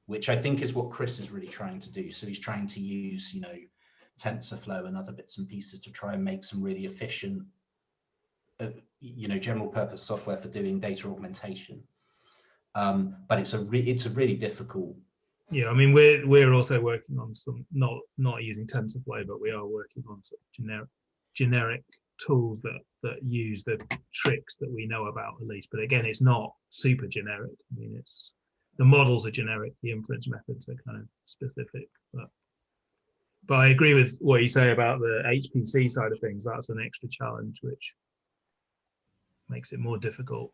which I think is what Chris is really trying to do. So he's trying to use, TensorFlow and other bits and pieces to try and make some really efficient general purpose software for doing data augmentation. But it's a really difficult. Yeah, I mean, we're also working on some not using TensorFlow, but we are working on sort of generic tools that use the tricks that we know about at least. But again, it's not super generic. I mean, the models are generic, the inference methods are kind of specific. But I agree with what you say about the HPC side of things. That's an extra challenge, which makes it more difficult.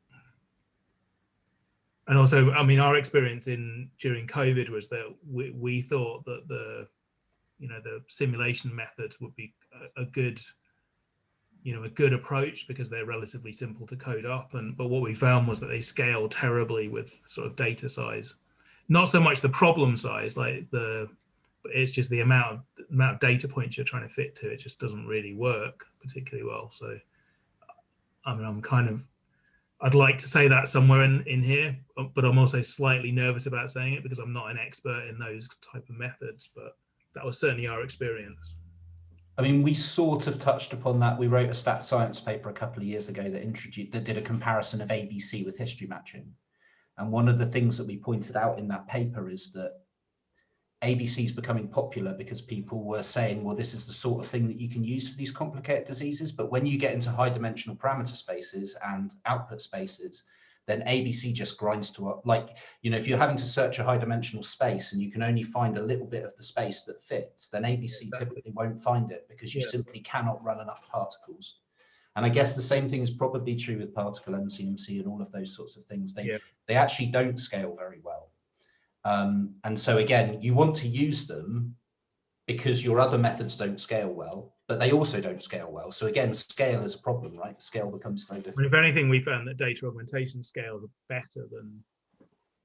And also, I mean, our experience during COVID was that we thought that the simulation methods would be a good approach because they're relatively simple to code up. But what we found was that they scale terribly with sort of data size. Not so much the problem size, but it's just the amount of data points you're trying to fit to. It just doesn't really work particularly well. So, I mean, I'd like to say that somewhere in here, but I'm also slightly nervous about saying it because I'm not an expert in those type of methods, but that was certainly our experience. I mean, we sort of touched upon that. We wrote a stat science paper a couple of years ago that did a comparison of ABC with history matching. And one of the things that we pointed out in that paper is that ABC is becoming popular because people were saying, well, this is the sort of thing that you can use for these complicated diseases. But when you get into high dimensional parameter spaces and output spaces, then ABC just grinds to a, if you're having to search a high dimensional space and you can only find a little bit of the space that fits, then ABC typically won't find it because you simply cannot run enough particles. And I guess the same thing is probably true with particle MCMC and all of those sorts of things. They actually don't scale very well. And so again, you want to use them because your other methods don't scale well, but they also don't scale well. So again, scale is a problem, right? Scale becomes very difficult. If anything, we found that data augmentation scales are better than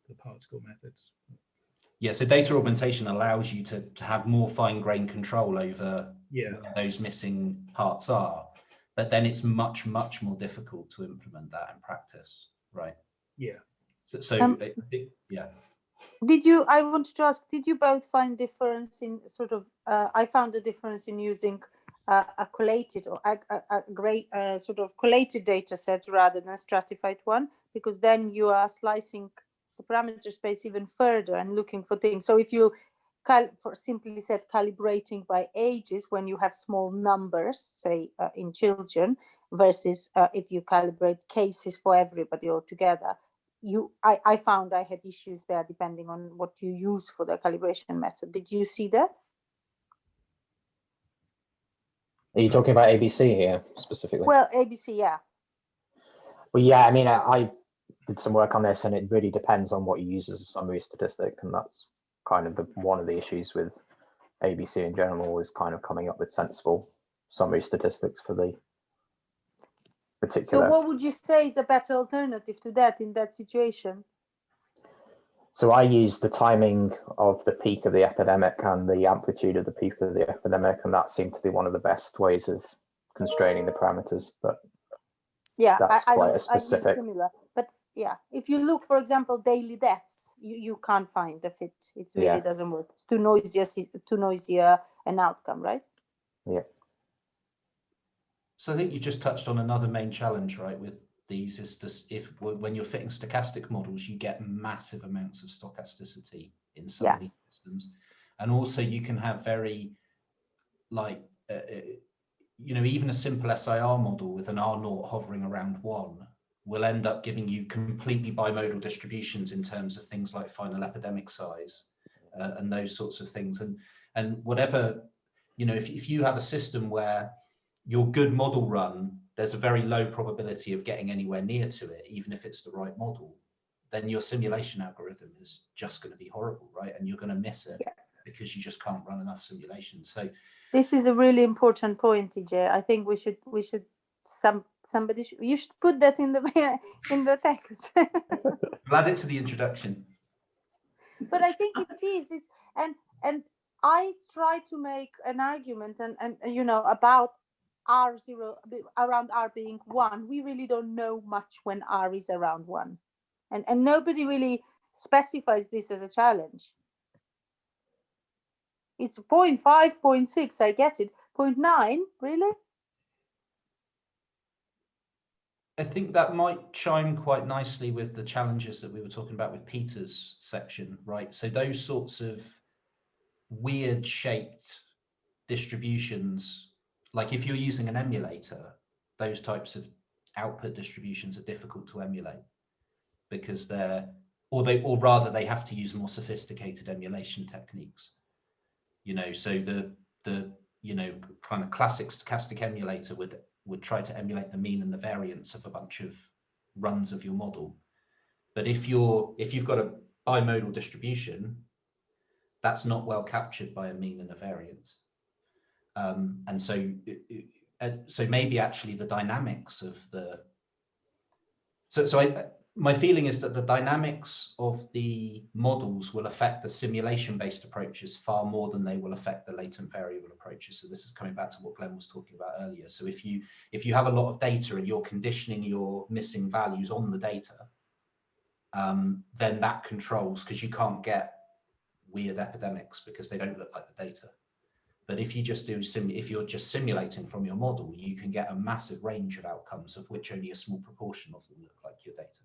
the particle methods. Yeah, so data augmentation allows you to have more fine-grained control over where those missing parts are, but then it's much, much more difficult to implement that in practice, right? Yeah. Yeah. I wanted to ask, did you both find difference in sort of, I found a difference in using a collated or a great sort of collated data set rather than a stratified one, because then you are slicing the parameter space even further and looking for things. So if you simply said calibrating by ages when you have small numbers, say in children, versus if you calibrate cases for everybody altogether, I found I had issues there depending on what you use for the calibration method. Did you see that? Are you talking about ABC here specifically? Well, ABC, yeah. Well, yeah, I mean, I did some work on this, and it really depends on what you use as a summary statistic, and that's kind of one of the issues with ABC in general, is kind of coming up with sensible summary statistics for the particular. So what would you say is a better alternative to that in that situation? So I use the timing of the peak of the epidemic and the amplitude of the peak of the epidemic, and that seemed to be one of the best ways of constraining the parameters. But yeah, that's quite a I specific. use similar. But yeah, if you look, for example, daily deaths, you can't find the fit. It really doesn't work. It's too noisier an outcome, right? Yeah. So I think you just touched on another main challenge, right, with these is this: when you're fitting stochastic models, you get massive amounts of stochasticity in some of these systems, and also you can have very, even a simple SIR model with an R0 hovering around 1 will end up giving you completely bimodal distributions in terms of things like final epidemic size and those sorts of things, and whatever, if you have a system where your good model run, there's a very low probability of getting anywhere near to it, even if it's the right model, then your simulation algorithm is just going to be horrible, right? And you're going to miss it because you just can't run enough simulations. So this is a really important point, TJ. I think you should put that in the text. I'll add it to the introduction. But I think it is. And I try to make an argument and about R0 around R being 1. We really don't know much when R is around 1, and nobody really specifies this as a challenge. It's 0.5, 0.6, I get it. 0.9, really? I think that might chime quite nicely with the challenges that we were talking about with Peter's section, right? So those sorts of weird shaped distributions, like if you're using an emulator, those types of output distributions are difficult to emulate because or rather they have to use more sophisticated emulation techniques. So the kind of classic stochastic emulator would try to emulate the mean and the variance of a bunch of runs of your model. But if you've got a bimodal distribution, that's not well captured by a mean and a variance. And so maybe actually the dynamics of my feeling is that the dynamics of the models will affect the simulation-based approaches far more than they will affect the latent variable approaches. So this is coming back to what Glenn was talking about earlier. So if you have a lot of data and you're conditioning your missing values on the data, then that controls, because you can't get weird epidemics because they don't look like the data. But if you just if you're just simulating from your model, you can get a massive range of outcomes of which only a small proportion of them look like your data.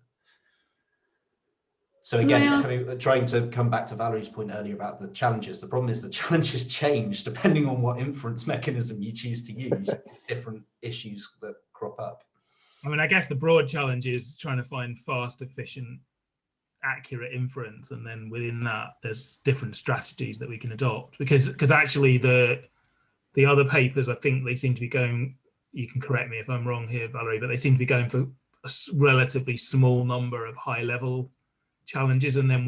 So again, it's trying to come back to Valerie's point earlier about the challenges. The problem is the challenges change depending on what inference mechanism you choose to use, different issues that crop up. I mean, I guess the broad challenge is trying to find fast, efficient, accurate inference, and then within that there's different strategies that we can adopt, because actually the other papers, I think they seem to be going, you can correct me if I'm wrong here, Valerie, but they seem to be going for a relatively small number of high level challenges, and then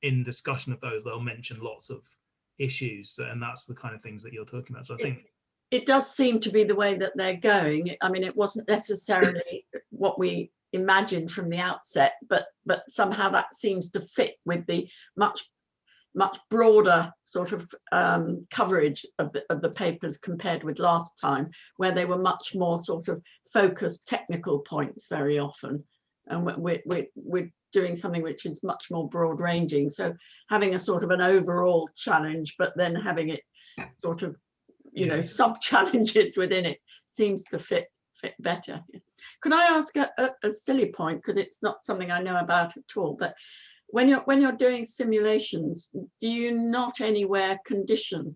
in discussion of those they'll mention lots of issues, and that's the kind of things that you're talking about. So I think it does seem to be the way that they're going. I mean, it wasn't necessarily what we imagined from the outset, but somehow that seems to fit with the much broader sort of coverage of the papers compared with last time, where they were much more sort of focused technical points very often, and we're doing something which is much more broad ranging. So having a sort of an overall challenge, but then having it sort of sub challenges within it seems to fit better. Could I ask a silly point, because it's not something I know about at all, but when you're doing simulations, do you not anywhere condition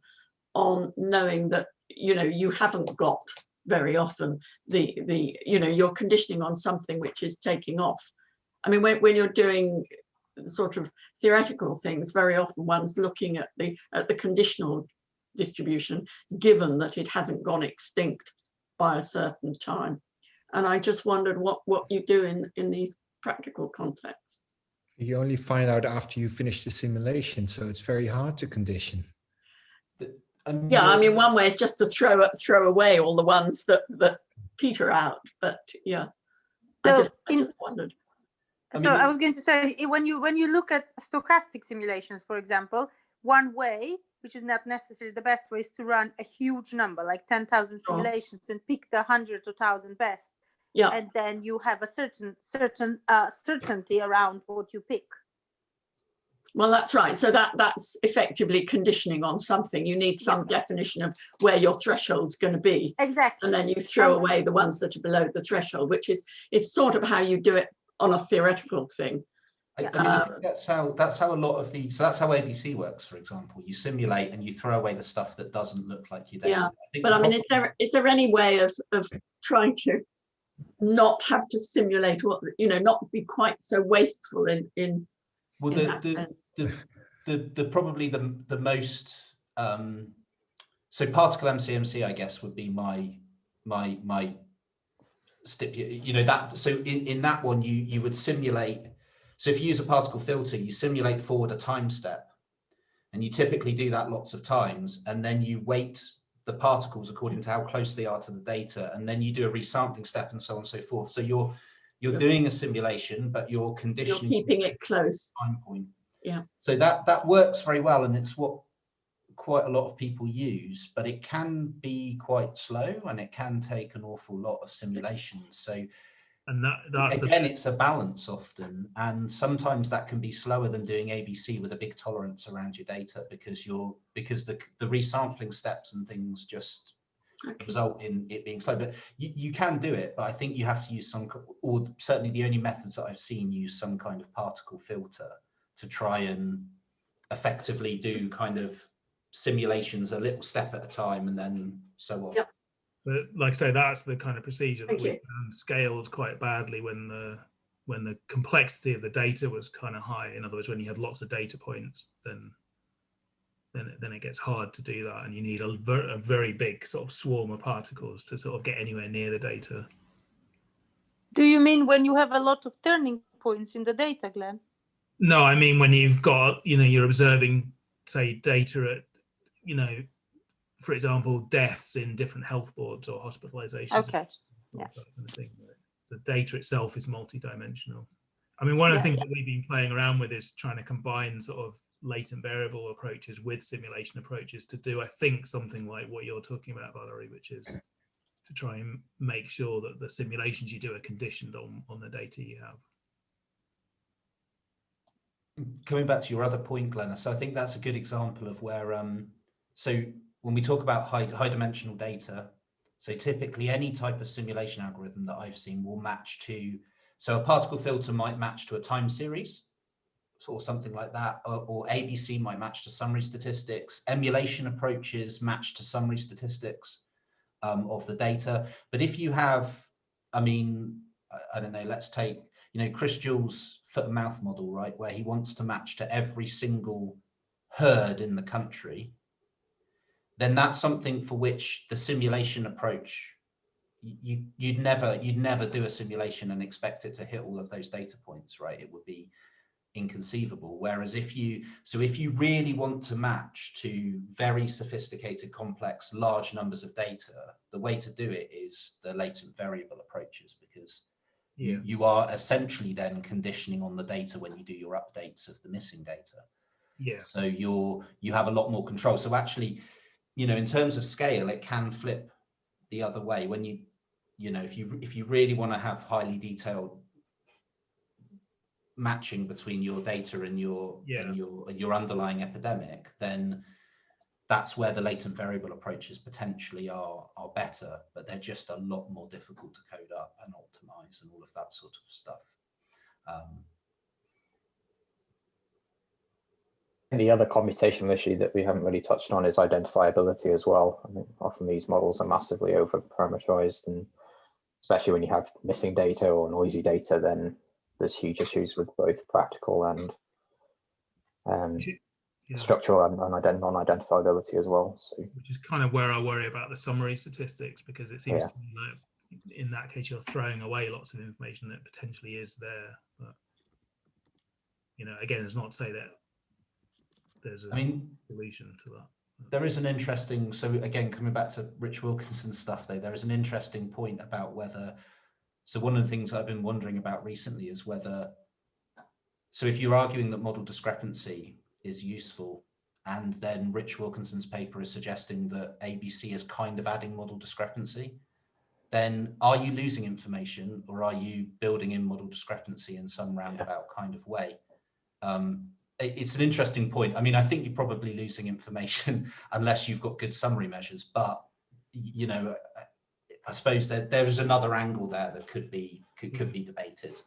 on knowing that you haven't got very often you're conditioning on something which is taking off? I mean, when you're doing sort of theoretical things, very often one's looking at the conditional distribution, given that it hasn't gone extinct by a certain time. And I just wondered what you do in these practical contexts. You only find out after you finish the simulation, so it's very hard to condition. Yeah, I mean, one way is just to throw away all the ones that peter out, but yeah, so I just wondered. I was going to say, when you look at stochastic simulations, for example, one way, which is not necessarily the best way, is to run a huge number, like 10,000 simulations, and pick the 100 to 1,000 best. Yeah. And then you have a certain certainty around what you pick. Well, that's right. So that's effectively conditioning on something. You need some definition of where your threshold's going to be. Exactly. And then you throw away the ones that are below the threshold, which is sort of how you do it on a theoretical thing. I mean, that's how a lot of so that's how ABC works, for example. You simulate and you throw away the stuff that doesn't look like your data. Yeah, but I mean, is there any way of trying to not have to simulate, not be quite so wasteful in well, the probably the most so particle MCMC, I guess, would be my stipulation. That so in that one you would simulate. So if you use a particle filter, you simulate forward a time step, and you typically do that lots of times, and then you weight the particles according to how close they are to the data, and then you do a resampling step and so on and so forth. So you're doing a simulation, but you're conditioning, you're keeping it close. Time point. Yeah. So that works very well, and it's what quite a lot of people use, but it can be quite slow, and it can take an awful lot of simulations. So. And that's again, it's a balance often, and sometimes that can be slower than doing ABC with a big tolerance around your data, because the resampling steps and things just Okay. result in it being slow. But you can do it, but I think you have to use some, or certainly the only methods that I've seen use some kind of particle filter to try and effectively do kind of simulations a little step at a time and then so on. Yep. But like I say, that's the kind of procedure that Thank we you. scaled quite badly when the complexity of the data was kind of high. In other words, when you had lots of data points, then it gets hard to do that, and you need a very big sort of swarm of particles to sort of get anywhere near the data. Do you mean when you have a lot of turning points in the data, Glenn? No, I mean when you've got, you're observing, say, data at, for example, deaths in different health boards or hospitalizations. Okay. Yeah. Kind of thing. The data itself is multidimensional. I mean, one of the things that we've been playing around with is trying to combine sort of latent variable approaches with simulation approaches to do, I think, something like what you're talking about, Valerie, which is to try and make sure that the simulations you do are conditioned on the data you have. Coming back to your other point, Glenn, so I think that's a good example of where, so when we talk about high dimensional data, so typically any type of simulation algorithm that I've seen will match to, so a particle filter might match to a time series or something like that, or ABC might match to summary statistics. Emulation approaches match to summary statistics of the data. But if you have, I mean, I don't know, let's take, Chris Jules' foot and mouth model, right, where he wants to match to every single herd in the country, then that's something for which the simulation approach, you'd never do a simulation and expect it to hit all of those data points, right? It would be inconceivable. Whereas if you really want to match to very sophisticated, complex, large numbers of data, the way to do it is the latent variable approaches, because you are essentially then conditioning on the data when you do your updates of the missing data. Yeah. So you have a lot more control. So actually, in terms of scale, it can flip the other way. When if you really want to have highly detailed matching between your data and your underlying epidemic, then that's where the latent variable approaches potentially are better, but they're just a lot more difficult to code up and optimize and all of that sort of stuff. The other computational issue that we haven't really touched on is identifiability as well. I mean, often these models are massively over parameterized, and especially when you have missing data or noisy data, then there's huge issues with both practical and structural and non-identifiability as well. So, which is kind of where I worry about the summary statistics, because it seems to me like in that case you're throwing away lots of information that potentially is there. But again, it's not to say that there's a solution to that. There is an interesting, so again, coming back to Rich Wilkinson's stuff though, there is an interesting point about whether, so one of the things I've been wondering about recently is whether, so if you're arguing that model discrepancy is useful, and then Rich Wilkinson's paper is suggesting that ABC is kind of adding model discrepancy, then are you losing information, or are you building in model discrepancy in some roundabout kind of way? It's an interesting point. I mean, I think you're probably losing information unless you've got good summary measures, but I suppose that there is another angle there that could be debated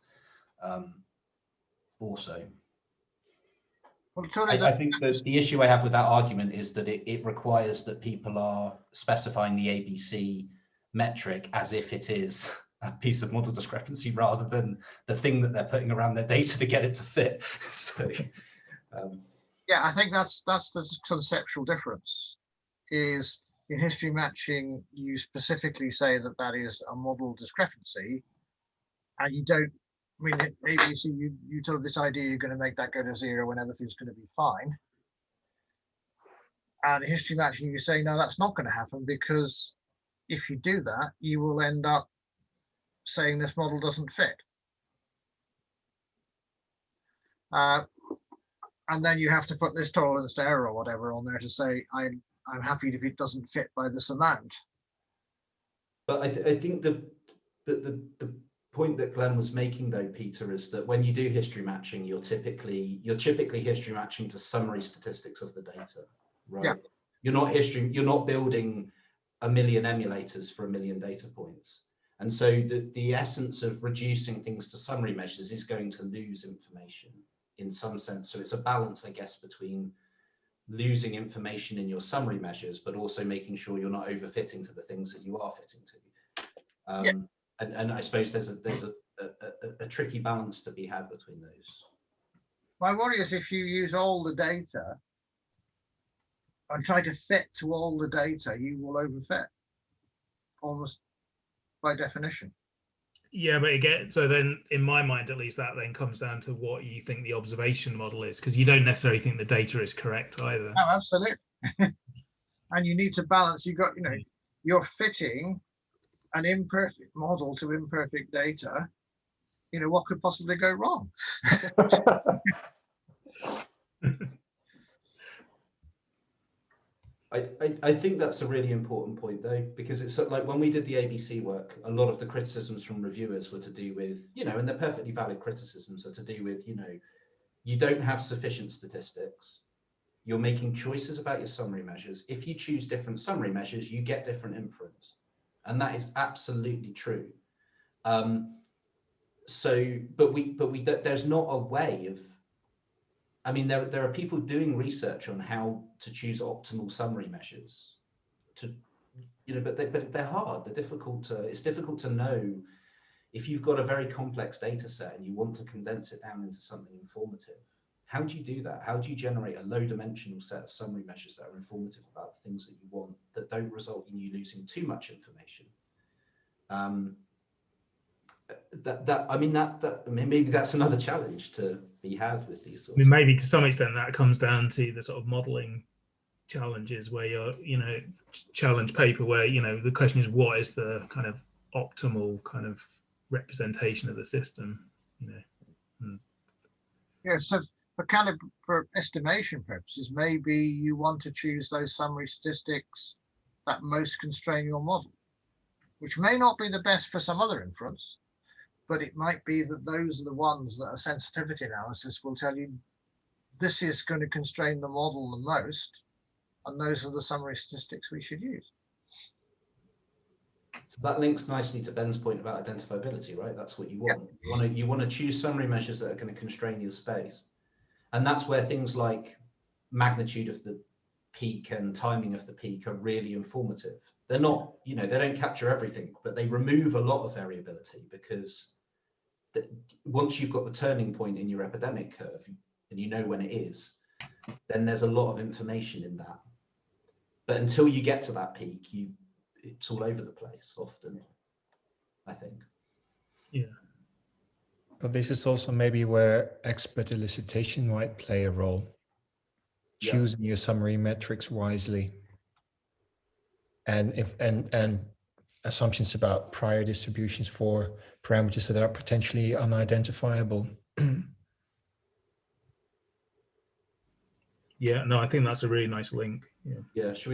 also. Well, I think that the issue I have with that argument is that it requires that people are specifying the ABC metric as if it is a piece of model discrepancy rather than the thing that they're putting around their data to get it to fit. So, yeah, I think that's the conceptual difference. Is in history matching, you specifically say that that is a model discrepancy, and you don't. I mean, at ABC, you sort of this idea you're going to make that go to zero and everything's going to be fine. And history matching, you say no, that's not going to happen, because if you do that, you will end up saying this model doesn't fit. And then you have to put this tolerance to error or whatever on there to say, I'm happy if it doesn't fit by this amount. But I think the point that Glenn was making though, Peter, is that when you do history matching, you're typically history matching to summary statistics of the data, right? Yeah. You're not building 1 million emulators for 1 million data points. And so the essence of reducing things to summary measures is going to lose information in some sense. So it's a balance, I guess, between losing information in your summary measures, but also making sure you're not overfitting to the things that you are fitting to. And I suppose there's a tricky balance to be had between those. My worry is if you use all the data and try to fit to all the data, you will overfit almost by definition. Yeah, but again, so then in my mind, at least, that then comes down to what you think the observation model is, because you don't necessarily think the data is correct either. Oh, absolutely. And you need to balance. You're fitting an imperfect model to imperfect data. What could possibly go wrong? I think that's a really important point, though, because it's like when we did the ABC work, a lot of the criticisms from reviewers were to do with, and they're perfectly valid criticisms, are to do with, you don't have sufficient statistics. You're making choices about your summary measures. If you choose different summary measures, you get different inference. And that is absolutely true. There's not a way of, there are people doing research on how to choose optimal summary measures but they're hard. They're difficult it's difficult to know if you've got a very complex data set and you want to condense it down into something informative. How do you do that? How do you generate a low dimensional set of summary measures that are informative about the things that you want, that don't result in you losing too much information? Maybe that's another challenge to be had with these sorts. Maybe to some extent that comes down to the sort of modelling challenges where you're, challenge paper where, the question is what is the kind of optimal kind of representation of the system, Yeah, so for estimation purposes, maybe you want to choose those summary statistics that most constrain your model, which may not be the best for some other inference, but it might be that those are the ones that a sensitivity analysis will tell you this is going to constrain the model the most, and those are the summary statistics we should use. So that links nicely to Ben's point about identifiability, right? That's what you want. Yeah. You want to choose summary measures that are going to constrain your space. And that's where things like magnitude of the peak and timing of the peak are really informative. They're not, they don't capture everything, but they remove a lot of variability because once you've got the turning point in your epidemic curve and you know when it is, then there's a lot of information in that. But until you get to that peak, it's all over the place often, I think. Yeah. But this is also maybe where expert elicitation might play a role. Yeah. Choosing your summary metrics wisely. And assumptions about prior distributions for parameters that are potentially unidentifiable. Yeah, no, I think that's a really nice link. Yeah. Should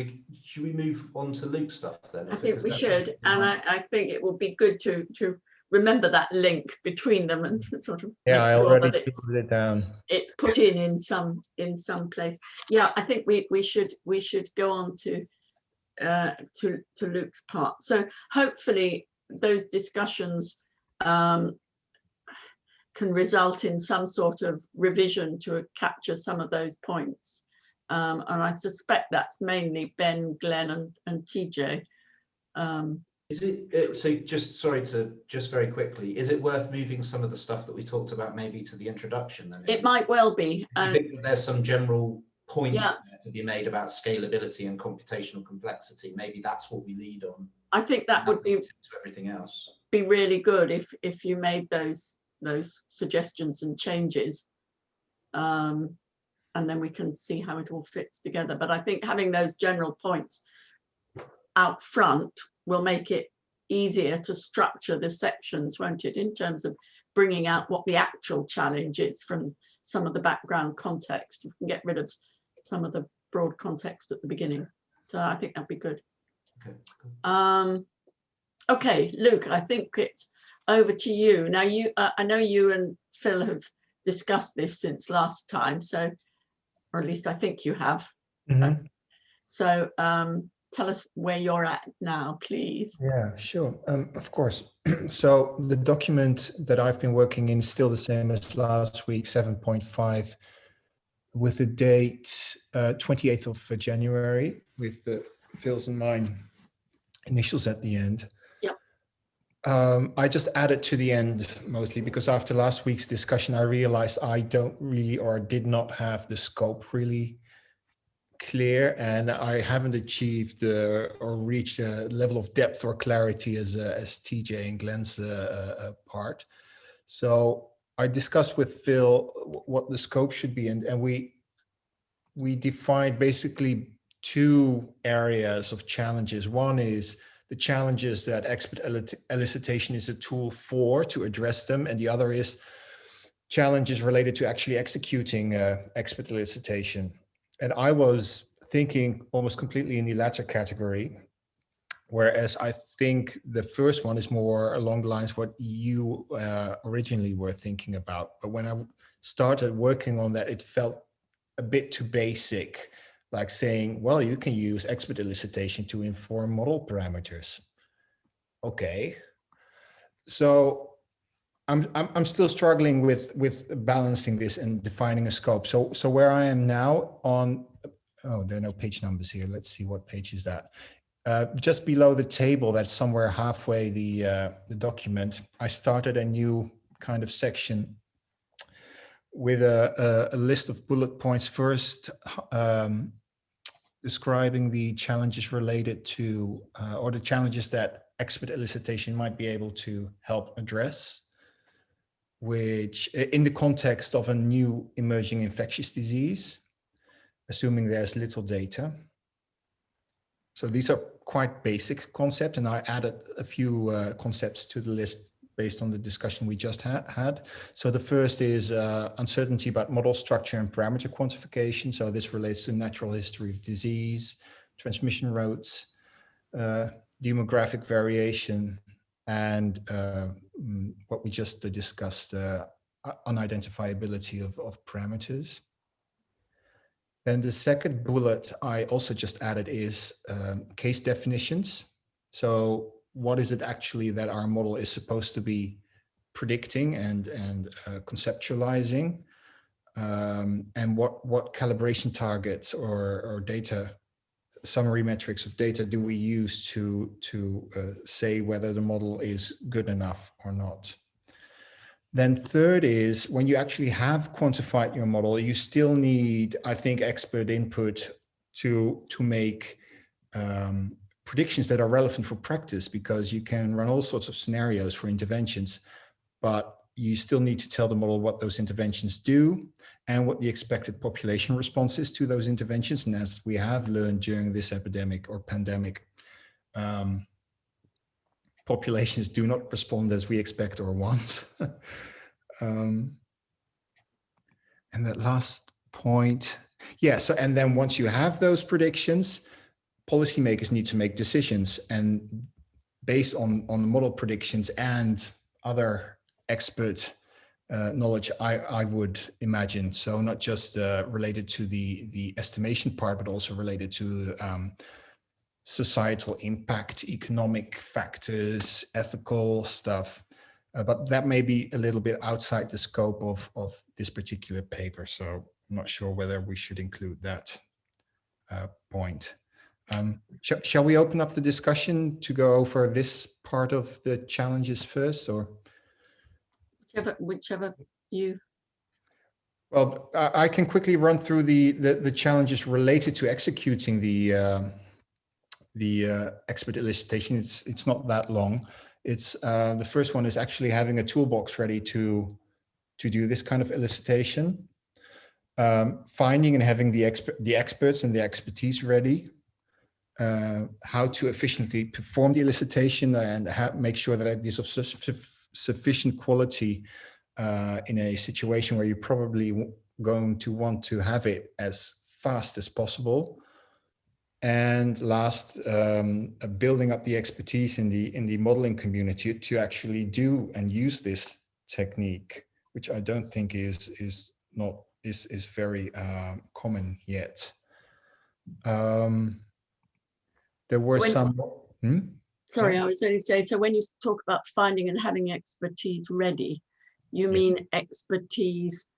we move on to Luke's stuff then? I think we should, and I think it will be good to remember that link between them and sort of I already put it down. It's put in some place. Yeah, I think we should go on to Luke's part. So hopefully those discussions can result in some sort of revision to capture some of those points. And I suspect that's mainly Ben, Glenn and TJ. Is it, so just very quickly, is it worth moving some of the stuff that we talked about maybe to the introduction then? It might well be. I think that there's some general points there to be made about scalability and computational complexity. Maybe that's what we lead on. I think that would be to everything else. Be really good if you made those suggestions and changes, and then we can see how it all fits together. But I think having those general points out front will make it easier to structure the sections, won't it, in terms of bringing out what the actual challenge is from some of the background context. We can get rid of some of the broad context at the beginning. So I think that'd be good. Okay, okay, Luke, I think it's over to you. Now, I know you and Phil have discussed this since last time, so, or at least I think you have. Mm-hmm. So tell us where you're at now, please. Yeah, sure. Of course. So the document that I've been working in is still the same as last week, 7.5, with the date 28th of January, with the Phil's and mine initials at the end. Yep. I just added to the end mostly because after last week's discussion, I realized I don't really, or did not have the scope really clear, and I haven't achieved or reached a level of depth or clarity as TJ and Glenn's part. So I discussed with Phil what the scope should be, and we defined basically two areas of challenges. One is the challenges that expert elicitation is a tool for to address them, and the other is challenges related to actually executing expert elicitation. And I was thinking almost completely in the latter category, whereas I think the first one is more along the lines what you originally were thinking about. But when I started working on that, it felt a bit too basic, like saying, well, you can use expert elicitation to inform model parameters. Okay. So I'm still struggling with balancing this and defining a scope. So where I am now on, oh, there are no page numbers here. Let's see, what page is that? Just below the table, that's somewhere halfway the document, I started a new kind of section with a list of bullet points. First, describing the challenges related to, or the challenges that expert elicitation might be able to help address, which in the context of a new emerging infectious disease, assuming there's little data. So these are quite basic concepts, and I added a few concepts to the list based on the discussion we just had. So the first is uncertainty about model structure and parameter quantification. So this relates to natural history of disease, transmission routes, demographic variation, and what we just discussed, unidentifiability of parameters. Then the second bullet I also just added is case definitions. So what is it actually that our model is supposed to be predicting and conceptualizing, and what calibration targets or data summary metrics of data do we use to say whether the model is good enough or not. Then third is when you actually have quantified your model, you still need, I think, expert input to make predictions that are relevant for practice, because you can run all sorts of scenarios for interventions, but you still need to tell the model what those interventions do and what the expected population response is to those interventions. And as we have learned during this epidemic or pandemic, populations do not respond as we expect or want. And that last point, yeah, so and then once you have those predictions, policymakers need to make decisions, and based on model predictions and other expert knowledge, I would imagine. So not just related to the estimation part, but also related to societal impact, economic factors, ethical stuff. But that may be a little bit outside the scope of this particular paper. So I'm not sure whether we should include that point. Shall we open up the discussion to go over this part of the challenges first, or? Whichever you. Well, I can quickly run through the challenges related to executing the expert elicitation. It's not that long. It's the first one is actually having a toolbox ready to do this kind of elicitation, finding and having the experts and the expertise ready, how to efficiently perform the elicitation and make sure that it is of sufficient quality in a situation where you're probably going to want to have it as fast as possible. And last, building up the expertise in the modeling community to actually do and use this technique, which I don't think is very common yet. Then there were When- some. Sorry, Yeah. I was only saying, so when you talk about finding and having expertise ready, you Yeah. mean expertise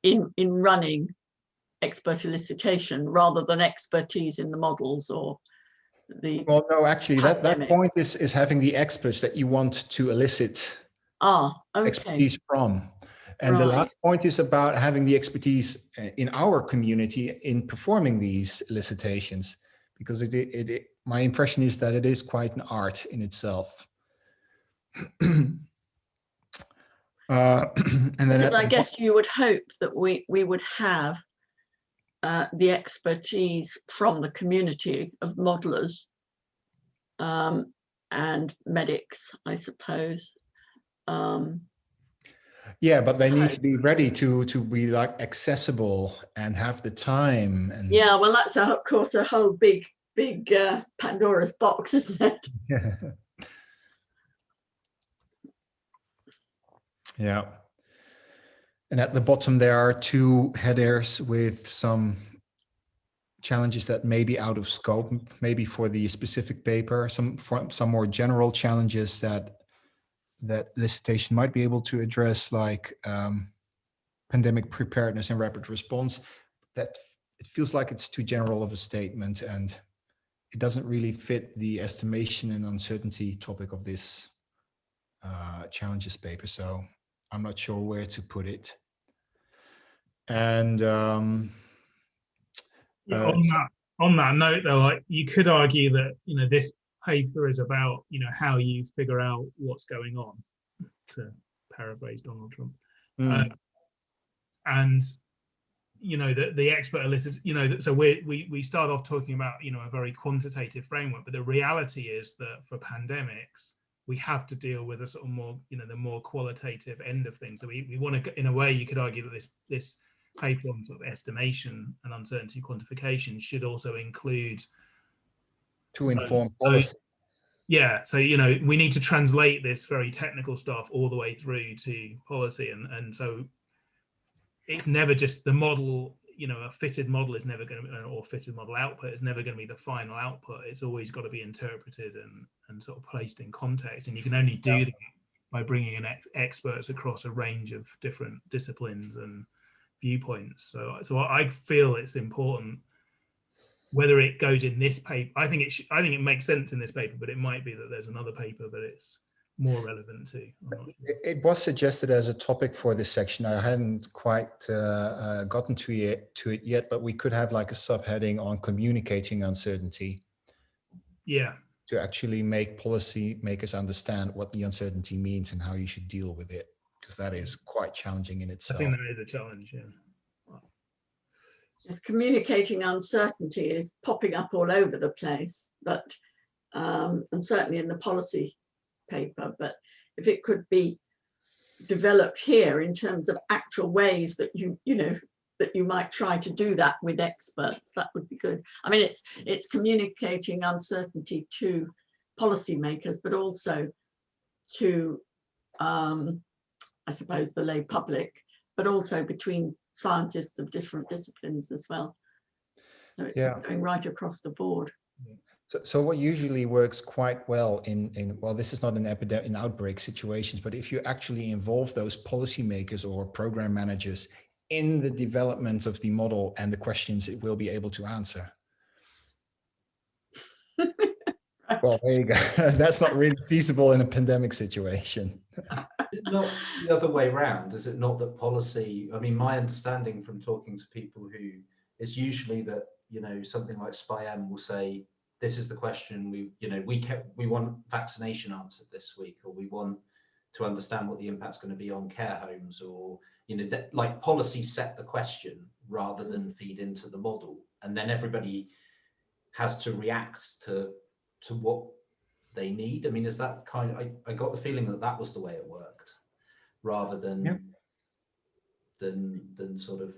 in running expert elicitation rather than expertise in the models or the, Well, no, actually, that Pandemic. point is having the experts that you want to elicit okay, expertise from. And the Right. last point is about having the expertise in our community in performing these elicitations, because my impression is that it is quite an art in itself. And then because I guess you would hope that we would have the expertise from the community of modelers and medics, I suppose. yeah, but they need to be ready to be like accessible and have the time. And Yeah, well, that's of course a whole big Pandora's box, isn't it? Yeah. And at the bottom, there are two headers with some challenges that may be out of scope, maybe for the specific paper, some more general challenges that elicitation might be able to address, like pandemic preparedness and rapid response. That it feels like it's too general of a statement, and it doesn't really fit the estimation and uncertainty topic of this challenges paper. So I'm not sure where to put it. And Yeah, on that note, though, like, you could argue that, you know, this paper is about, you know, how you figure out what's going on, to paraphrase Donald Trump. And you know, the expert elicits, you know, so we start off talking about, you know, a very quantitative framework, but the reality is that for pandemics we have to deal with a sort of more, you know, the more qualitative end of things. So we want to, in a way, you could argue that this paper on sort of estimation and uncertainty quantification should also include to inform policy. Yeah, so, you know, we need to translate this very technical stuff all the way through to policy, and so it's never just the model, you know, a fitted model is never going to, or fitted model output is never going to be the final output. It's always got to be interpreted and sort of placed in context, and you can only do that by bringing in experts across a range of different disciplines and viewpoints. So I feel it's important. Whether it goes in this paper, I think it makes sense in this paper, but it might be that there's another paper that it's more relevant to. I'm not sure. It was suggested as a topic for this section. I hadn't quite gotten to it yet, but we could have like a subheading on communicating uncertainty. Yeah. To actually make policy makers understand what the uncertainty means and how you should deal with it, because that is quite challenging in itself. I think that is a challenge, yeah. Yes, communicating uncertainty is popping up all over the place, but and certainly in the policy paper, but if it could be developed here in terms of actual ways that you know that you might try to do that with experts, that would be good. I mean, it's communicating uncertainty to policymakers, but also to I suppose the lay public, but also between scientists of different disciplines as well. So it's going right across the board. So what usually works quite well in well, this is not an epidemic, in outbreak situations, but if you actually involve those policymakers or program managers in the development of the model and the questions it will be able to answer. Right. Well, there you go. That's not really feasible in a pandemic situation. Not the other way around, is it not that policy, I mean, my understanding from talking to people who is usually that, you know, something like SPI-M will say, this is the question we want vaccination answered this week, or we want to understand what the impact's going to be on care homes, or, you know, that like policy set the question rather than feed into the model. And then everybody has to react to what they need. I mean, is that kind of, I got the feeling that was the way it worked, rather than than sort of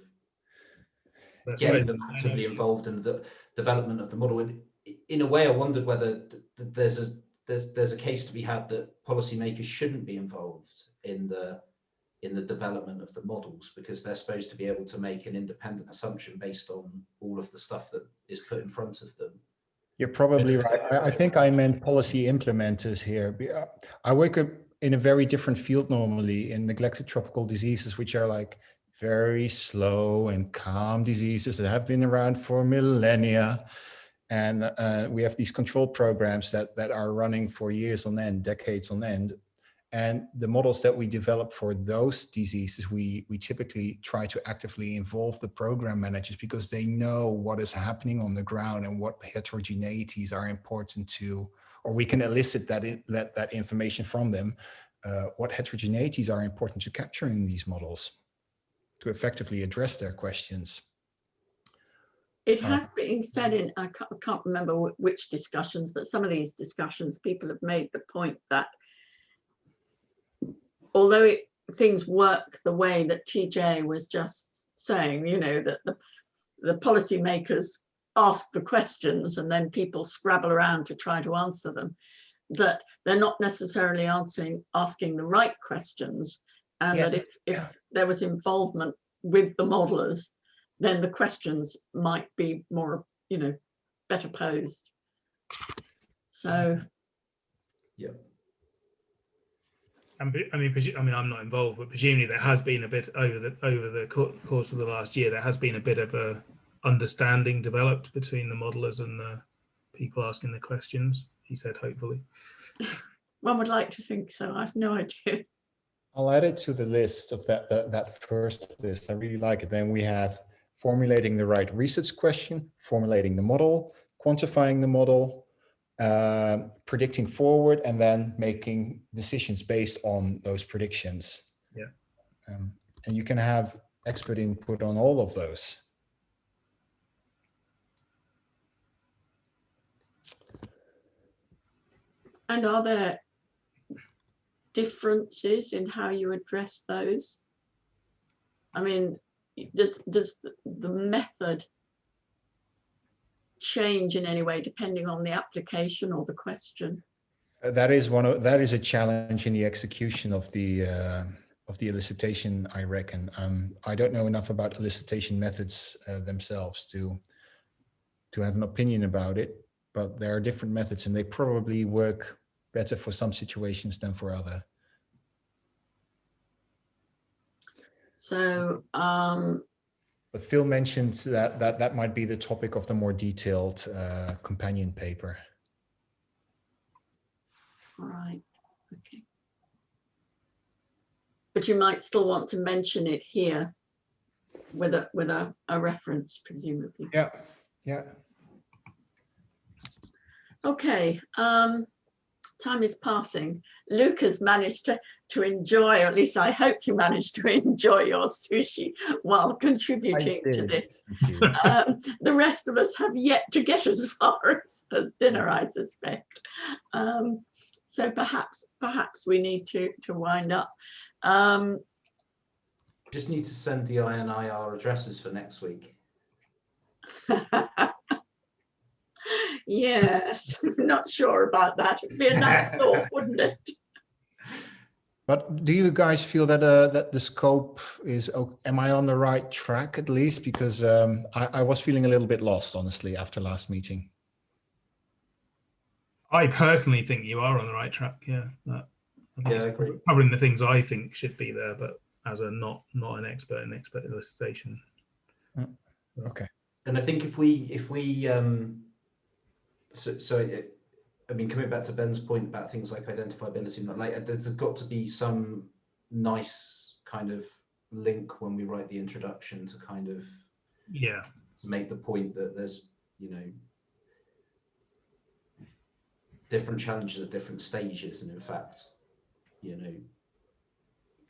getting them actively involved in the development of the model. And in a way, I wondered whether there's a case to be had that policymakers shouldn't be involved in the development of the models, because they're supposed to be able to make an independent assumption based on all of the stuff that is put in front of them. You're probably right. I think I meant policy implementers here. I work in a very different field normally, in neglected tropical diseases, which are like very slow and calm diseases that have been around for millennia. And we have these control programs that are running for years on end, decades on end. And the models that we develop for those diseases, we typically try to actively involve the program managers because they know what is happening on the ground and what heterogeneities are important to, or we can elicit that information from them, what heterogeneities are important to capture in these models to effectively address their questions. It has been said in, I can't remember which discussions, but some of these discussions, people have made the point that although things work the way that TJ was just saying, you know, that the policymakers ask the questions and then people scrabble around to try to answer them, that they're not necessarily asking the right questions, and that if there was involvement with the modelers, then the questions might be more, you know, better posed. So yeah. I mean, I'm not involved, but presumably there has been a bit over the course of the last year. There has been a bit of a understanding developed between the modelers and the people asking the questions. He said, hopefully. one would like to think so. I've no idea. I'll add it to the list of that first list. I really like it. Then we have formulating the right research question, formulating the model, quantifying the model, predicting forward, and then making decisions based on those predictions. Yeah. And you can have expert input on all of those. And are there differences in how you address those? I mean, does the method change in any way depending on the application or the question? That is a challenge in the execution of the elicitation, I reckon. I don't know enough about elicitation methods themselves to have an opinion about it, but there are different methods and they probably work better for some situations than for other. So, but Phil mentioned that might be the topic of the more detailed companion paper. all right, okay. But you might still want to mention it here with a reference, presumably. Yeah, yeah. Okay, time is passing. Luke has managed to enjoy, or at least I hope you managed to enjoy your sushi while contributing to this. The rest of us have yet to get as far as dinner, I suspect. So perhaps we need to wind up. Just need to send the INIR addresses for next week. Yes, not sure about that. It'd be a nice thought, wouldn't it? But do you guys feel that that the scope is, am I on the right track at least? Because I was feeling a little bit lost, honestly, after last meeting. I personally think you are on the right track. Yeah, I agree. Covering the things I think should be there, but as a not an expert in expert elicitation. Okay. And I think if we I mean, coming back to Ben's point about things like identifiability, like there's got to be some nice kind of link when we write the introduction to kind of to make the point that there's, you know, different challenges at different stages, and in fact, you know, you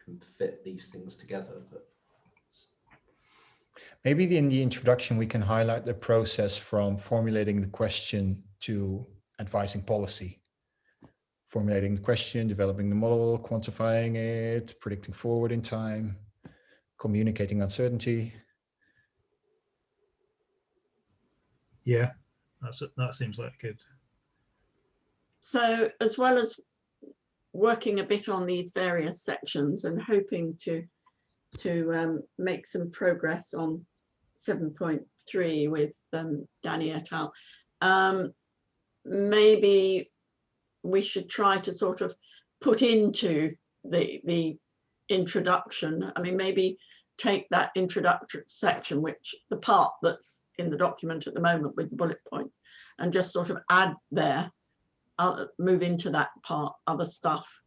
can fit these things together. But maybe in the introduction we can highlight the process from formulating the question to advising policy. Formulating the question, developing the model, quantifying it, predicting forward in time, communicating uncertainty. Yeah, that seems like good. So as well as working a bit on these various sections and hoping to make some progress on 7.3 with Danny et al. maybe we should try to sort of put into the introduction. I mean, maybe take that introductory section, which the part that's in the document at the moment with the bullet points, and just sort of add there, move into that part, other stuff,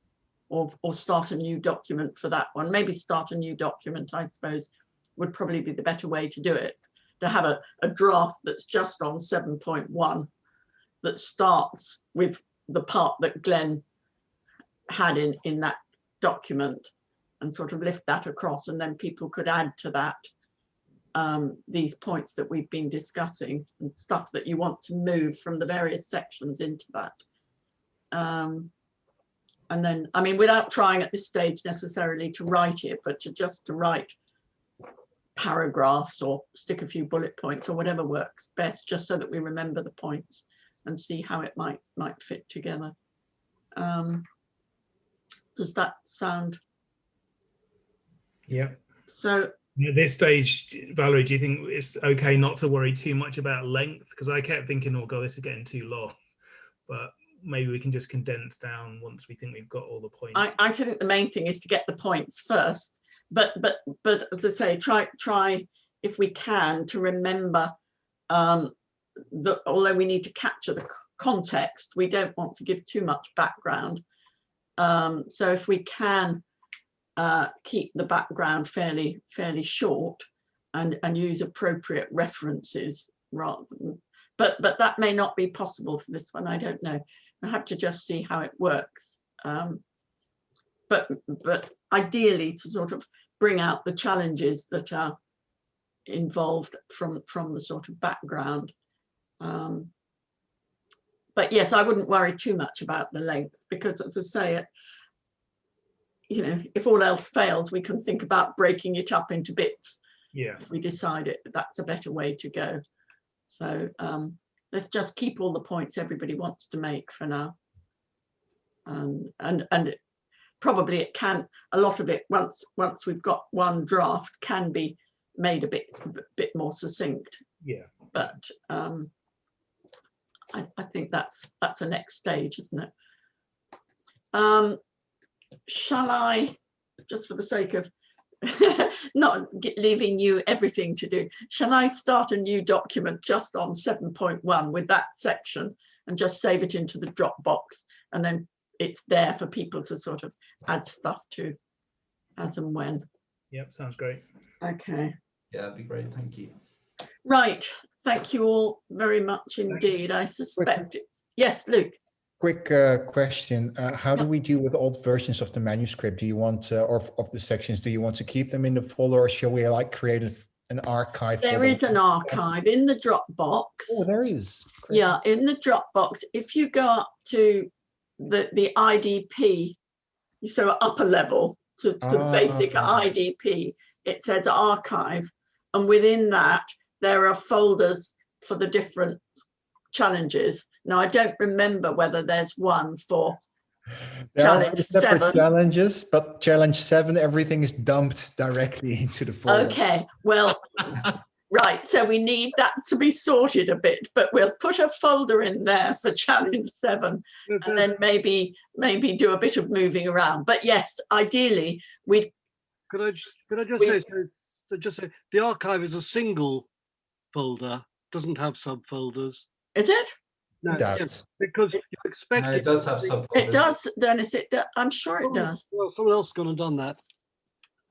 or start a new document for that one. Maybe start a new document, I suppose, would probably be the better way to do it, to have a draft that's just on 7.1 that starts with the part that Glenn had in that document, and sort of lift that across, and then people could add to that these points that we've been discussing and stuff that you want to move from the various sections into that. And then, I mean, without trying at this stage necessarily to write it, but to write paragraphs or stick a few bullet points or whatever works best, just so that we remember the points and see how it might fit together. Does that sound? Yeah. So at this stage, Valerie, do you think it's okay not to worry too much about length? Because I kept thinking, oh God, this is getting too long. But maybe we can just condense down once we think we've got all the points. I think the main thing is to get the points first. But as I say, try if we can to remember that although we need to capture the context, we don't want to give too much background. So if we can keep the background fairly short and use appropriate references rather than, but that may not be possible for this one. I don't know. I have to just see how it works. But ideally to sort of bring out the challenges that are involved from the sort of background. But yes, I wouldn't worry too much about the length, because as I say, you know, if all else fails, we can think about breaking it up into bits. Yeah. If we decide that's a better way to go. So let's just keep all the points everybody wants to make for now. And probably it can, a lot of it, once we've got one draft, can be made a bit more succinct. Yeah. But I think that's a next stage, isn't it? Shall I, just for the sake of not leaving you everything to do, shall I start a new document just on 7.1 with that section and just save it into the Dropbox, and then it's there for people to sort of add stuff to as and when? Yep, sounds great. Okay. Yeah, that'd be great. Thank you. Right. Thank you all very much indeed. I suspect it's, yes, Luke. Quick question. How do we deal with old versions of the manuscript? Do you want, or of the sections, do you want to keep them in the folder, or shall we like create an archive? There is an archive in the Dropbox. Oh, there is. Great. Yeah, in the Dropbox. If you go up to the IDP, so upper level to the basic IDP, it says archive. And within that, there are folders for the different challenges. Now, I don't remember whether there's one for challenge 7. Challenges, but challenge 7, everything is dumped directly into the folder. Okay, well, right. So we need that to be sorted a bit, but we'll put a folder in there for challenge 7, and then maybe do a bit of moving around. But yes, ideally, we. Could I just say the archive is a single folder, doesn't have subfolders. Is it? No, It does. yes, because you expect No, it does have subfolders. It does, Dennis. I'm sure it does. Well, someone else has gone and done that.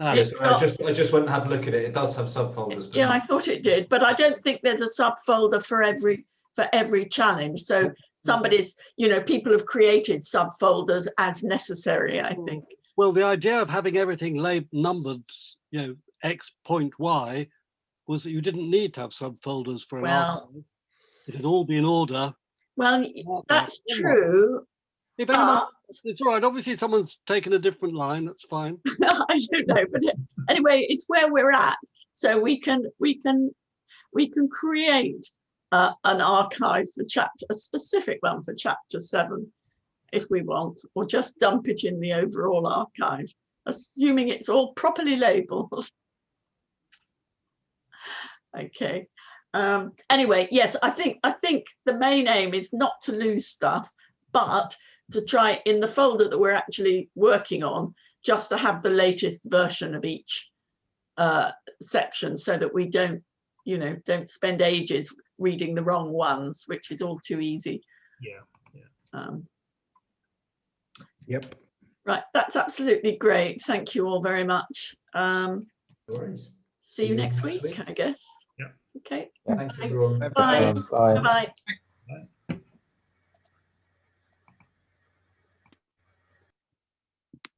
Yes, I just went and had a look at it. It does have subfolders. But Yeah, I thought it did, but I don't think there's a subfolder for every challenge. So somebody's, people have created subfolders as necessary, I think. Well, the idea of having everything numbered, X point Y, was that you didn't need to have subfolders for an archive. It would all be in order. Well, that's true. If anyone, it's all right. Obviously, someone's taken a different line. That's fine. I don't know, but anyway, it's where we're at. So we can create an archive for a specific one for chapter 7, if we want, or just dump it in the overall archive, assuming it's all properly labeled. Okay. Anyway, yes, I think the main aim is not to lose stuff, but to try in the folder that we're actually working on, just to have the latest version of each section, so that we don't spend ages reading the wrong ones, which is all too easy. Yep. Right, that's absolutely great. Thank you all very much. No worries. See you next week, I guess. Yeah. Okay. Thanks everyone. Bye. Bye. Bye.